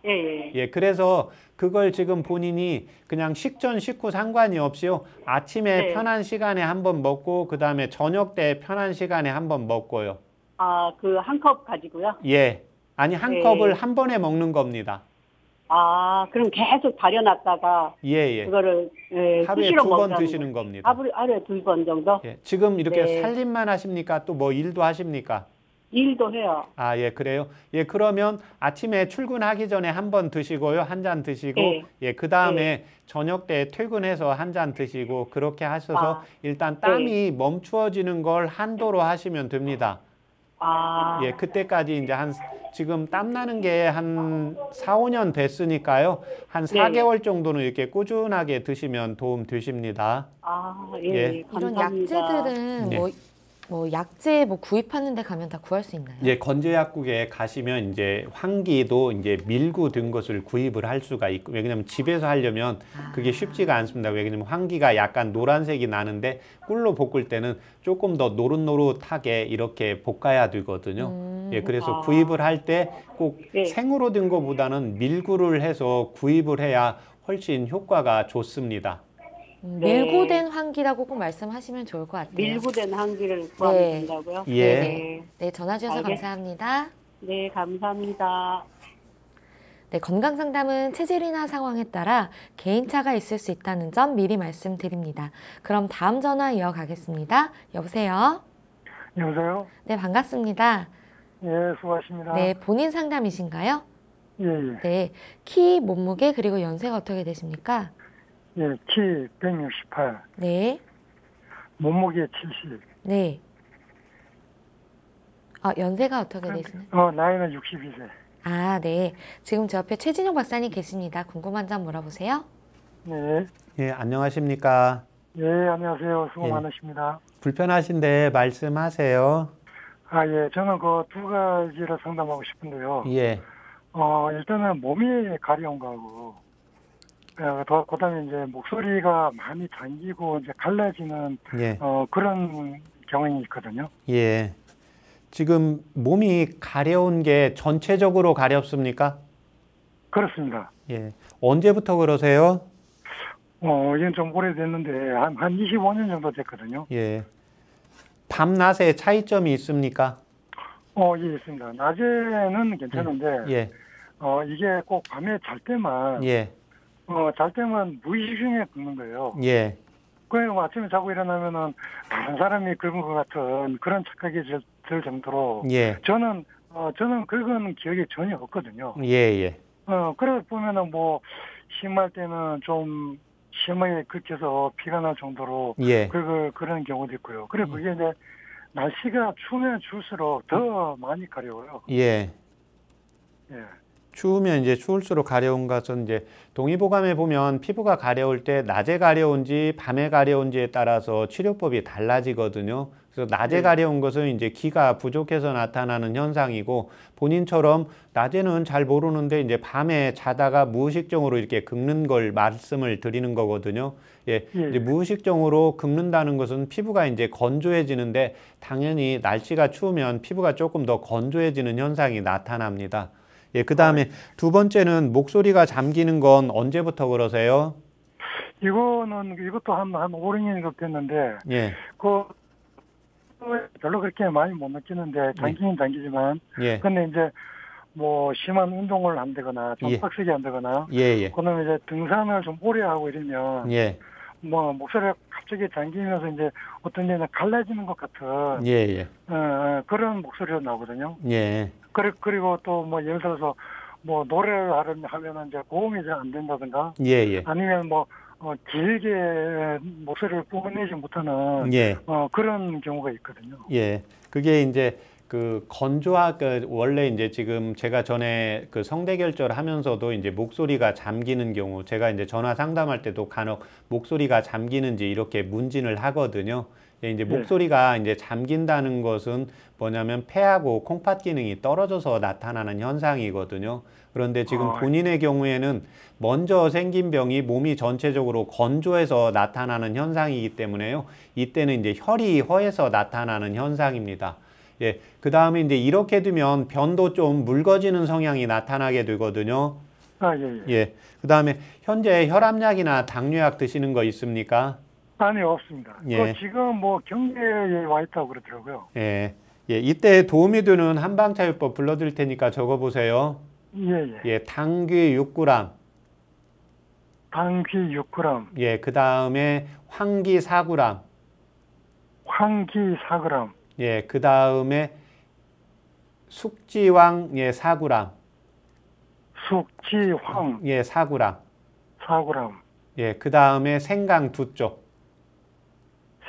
C: 예. 예.
B: 예, 그래서 그걸 지금 본인이 그냥 식전 식후 상관이 없이요. 아침에 편한 시간에 한번 먹고 그 다음에 저녁 때 편한 시간에 한번 먹고요.
C: 아, 그 한 컵 가지고요?
B: 예. 아니 한 컵을 한 번에 먹는 겁니다.
C: 아, 그럼 계속 다려놨다가
B: 예, 예.
C: 그거를
B: 하루에
C: 수시로
B: 2번
C: 먹는
B: 드시는 겁니다.
C: 하루에 2번 정도?
B: 예. 지금 이렇게
C: 네.
B: 살림만 하십니까? 또 뭐 일도 하십니까?
C: 일도 해요.
B: 아, 예, 그래요? 예, 그러면 아침에 출근하기 전에 한 번 드시고요. 한 잔 드시고, 예, 그 다음에 저녁 때 퇴근해서 한 잔 드시고, 그렇게 하셔서 일단 땀이 멈추어지는 걸 한도로 하시면 됩니다.
C: 아,
B: 예, 그때까지 이제 지금 땀 나는 게 한 4, 5년 됐으니까요. 한 4개월 정도는 이렇게 꾸준하게 드시면 도움 되십니다.
C: 아, 예,
B: 예.
A: 이런
C: 감사합니다.
A: 약재들은
B: 네.
A: 뭐 약재 뭐 구입하는 데 가면 다 구할 수 있나요?
B: 예, 건재약국에 가시면 이제 황기도 이제 밀고 든 것을 구입을 할 수가 있고, 왜냐면 집에서 하려면 그게 쉽지가 않습니다. 왜냐면 황기가 약간 노란색이 나는데 꿀로 볶을 때는 조금 더 노릇노릇하게 이렇게 볶아야 되거든요. 예, 그래서 구입을 할 때 꼭 생으로 든 것보다는 밀구를 해서 구입을 해야 훨씬 효과가 좋습니다.
A: 밀고된 황기라고 꼭 말씀하시면 좋을 것 같아요.
C: 밀고된 한기를 구하면 된다고요?
B: 예.
C: 네.
A: 네, 전화 주셔서 감사합니다.
C: 네, 감사합니다.
A: 네, 건강 상담은 체질이나 상황에 따라 개인차가 있을 수 있다는 점 미리 말씀드립니다. 그럼 다음 전화 이어가겠습니다. 여보세요?
D: 여보세요?
A: 네, 반갑습니다.
D: 예, 수고하십니다.
A: 네, 본인 상담이신가요?
D: 예, 예.
A: 네, 키, 몸무게, 그리고 연세가 어떻게 되십니까?
D: 예, 키 168,
A: 네,
D: 몸무게 70,
A: 네. 연세가 어떻게 되시나요?
D: 나이는 62세.
A: 아, 네. 지금 제 옆에 최진용 박사님 계십니다. 궁금한 점 물어보세요.
D: 네.
B: 예, 안녕하십니까?
D: 예, 안녕하세요. 수고
B: 예.
D: 많으십니다.
B: 불편하신데 말씀하세요.
D: 아, 예. 저는 그 두 가지를 상담하고 싶은데요.
B: 예,
D: 일단은 몸이 가려운 거하고, 그다음에 이제 목소리가 많이 잠기고 이제 갈라지는
B: 예,
D: 그런 경향이 있거든요.
B: 예. 지금 몸이 가려운 게 전체적으로 가렵습니까?
D: 그렇습니다.
B: 예. 언제부터 그러세요?
D: 이건 좀 오래됐는데 한 25년 정도 됐거든요.
B: 예. 밤낮에 차이점이 있습니까?
D: 예, 있습니다. 낮에는 괜찮은데
B: 예,
D: 이게 꼭 밤에 잘 때만
B: 예,
D: 잘 때만 무의식 중에 긁는 거예요.
B: 예,
D: 그래서 아침에 자고 일어나면은 다른 사람이 긁은 것 같은 그런 착각이 들 정도로
B: 예,
D: 저는 긁은 기억이 전혀 없거든요.
B: 예, 예,
D: 그래 보면은 뭐 심할 때는 좀 심하게 긁혀서 피가 날 정도로
B: 예,
D: 그런 경우도 있고요. 그리고 그게 이제 날씨가 추우면 추울수록 더 많이 가려워요.
B: 예.
D: 예.
B: 추우면 이제 추울수록 가려운 것은 이제 동의보감에 보면 피부가 가려울 때 낮에 가려운지 밤에 가려운지에 따라서 치료법이 달라지거든요. 그래서 낮에
D: 네.
B: 가려운 것은 이제 기가 부족해서 나타나는 현상이고 본인처럼 낮에는 잘 모르는데 이제 밤에 자다가 무의식적으로 이렇게 긁는 걸 말씀을 드리는 거거든요. 예,
D: 예.
B: 이제 무의식적으로 긁는다는 것은 피부가 이제 건조해지는데 당연히 날씨가 추우면 피부가 조금 더 건조해지는 현상이 나타납니다. 예, 그 다음에 두 번째는 목소리가 잠기는 건 언제부터 그러세요?
D: 이것도 한 5, 6년 정도 됐는데,
B: 예,
D: 별로 그렇게 많이 못 느끼는데, 당기긴 당기지만,
B: 예,
D: 근데 이제, 뭐, 심한 운동을 한다거나, 좀
B: 예.
D: 빡세게 한다거나,
B: 예, 예,
D: 그 다음에 이제 등산을 좀 오래 하고 이러면,
B: 예,
D: 뭐, 목소리가 갑자기 잠기면서 이제 어떤 데는 갈라지는 것 같은,
B: 예, 예,
D: 그런 목소리가 나오거든요.
B: 예,
D: 그리고 또 뭐, 예를 들어서, 뭐, 노래를 하려면 이제 고음이 잘 안 된다든가,
B: 예, 예,
D: 아니면 뭐 길게 목소리를 뿜어내지 못하는
B: 예,
D: 그런 경우가 있거든요.
B: 예. 그게 이제 그 원래 이제 지금 제가 전에 그 성대결절 하면서도 이제 목소리가 잠기는 경우 제가 이제 전화 상담할 때도 간혹 목소리가 잠기는지 이렇게 문진을 하거든요. 예, 이제
D: 네.
B: 목소리가 이제 잠긴다는 것은 뭐냐면 폐하고 콩팥 기능이 떨어져서 나타나는 현상이거든요. 그런데 지금 본인의 경우에는 먼저 생긴 병이 몸이 전체적으로 건조해서 나타나는 현상이기 때문에요. 이때는 이제 혈이 허해서 나타나는 현상입니다. 예, 그 다음에 이제 이렇게 되면 변도 좀 묽어지는 성향이 나타나게 되거든요.
D: 아, 예, 예.
B: 예, 그 다음에 현재 혈압약이나 당뇨약 드시는 거 있습니까?
D: 아니, 없습니다.
B: 예.
D: 지금 뭐 경계에 와 있다고 그러더라고요.
B: 예, 예, 이때 도움이 되는 한방차요법 불러드릴 테니까 적어보세요.
D: 예, 예.
B: 예, 당귀 6g,
D: 당귀 6g,
B: 예, 그 다음에 황기 4g,
D: 황기 4g,
B: 예, 그 다음에 숙지황 예, 4g,
D: 숙지황
B: 예, 4g,
D: 4g,
B: 예, 그 다음에 생강 2쪽,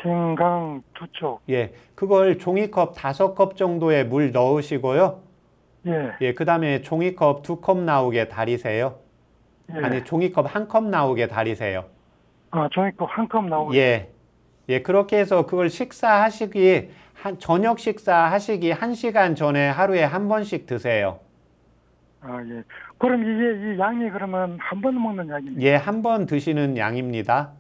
D: 생강 2쪽,
B: 예, 그걸 종이컵 5컵 정도의 물 넣으시고요.
D: 예,
B: 예, 그 다음에 종이컵 2컵 나오게 다리세요.
D: 예.
B: 아니, 종이컵 1컵 나오게 다리세요.
D: 종이컵 한 컵 나오고.
B: 예, 예, 그렇게 해서 그걸 저녁 식사하시기 1시간 전에 하루에 한 번씩 드세요.
D: 아, 예. 그럼 이 양이 그러면 한 번 먹는 약입니까?
B: 예, 한 번 드시는 양입니다.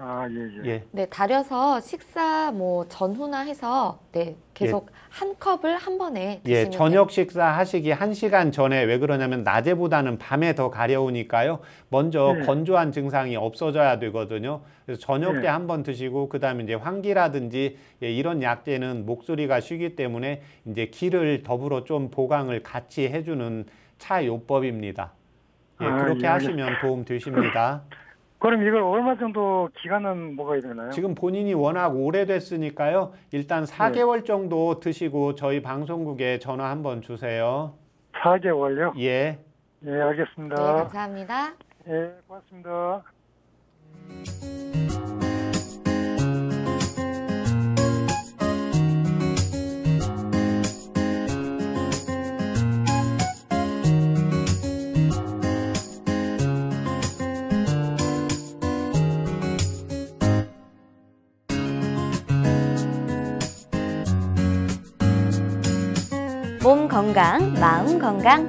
D: 아, 예, 예.
B: 예,
A: 네, 달여서 식사 뭐 전후나 해서 네, 계속 한 컵을 한 번에
B: 예,
A: 드시면
B: 저녁 식사하시기 1시간 전에 왜 그러냐면 낮에보다는 밤에 더 가려우니까요. 먼저
D: 네.
B: 건조한 증상이 없어져야 되거든요. 그래서 저녁
D: 네.
B: 때 한 번 드시고 그다음에 이제 황기라든지 예, 이런 약제는 목소리가 쉬기 때문에 이제 기를 더불어 좀 보강을 같이 해주는 차요법입니다. 예,
D: 아,
B: 그렇게
D: 예,
B: 하시면 도움 되십니다.
D: 그럼 이걸 얼마 정도 기간은 먹어야 되나요?
B: 지금 본인이 워낙 오래됐으니까요. 일단 4개월 정도 드시고 저희 방송국에 전화 한번 주세요.
D: 4개월요?
B: 예.
D: 예, 알겠습니다.
A: 네, 감사합니다.
D: 예, 고맙습니다.
E: 몸 건강, 마음 건강.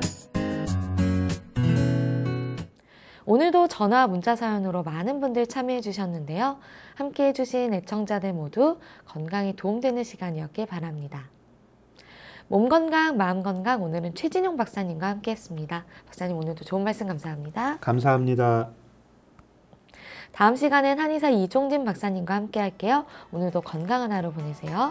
A: 오늘도 전화 문자 사연으로 많은 분들 참여해 주셨는데요. 함께 해주신 애청자들 모두 건강에 도움되는 시간이었길 바랍니다. 몸 건강, 마음 건강, 오늘은 최진용 박사님과 함께 했습니다. 박사님 오늘도 좋은 말씀 감사합니다.
B: 감사합니다.
A: 다음 시간엔 한의사 이종진 박사님과 함께 할게요. 오늘도 건강한 하루 보내세요.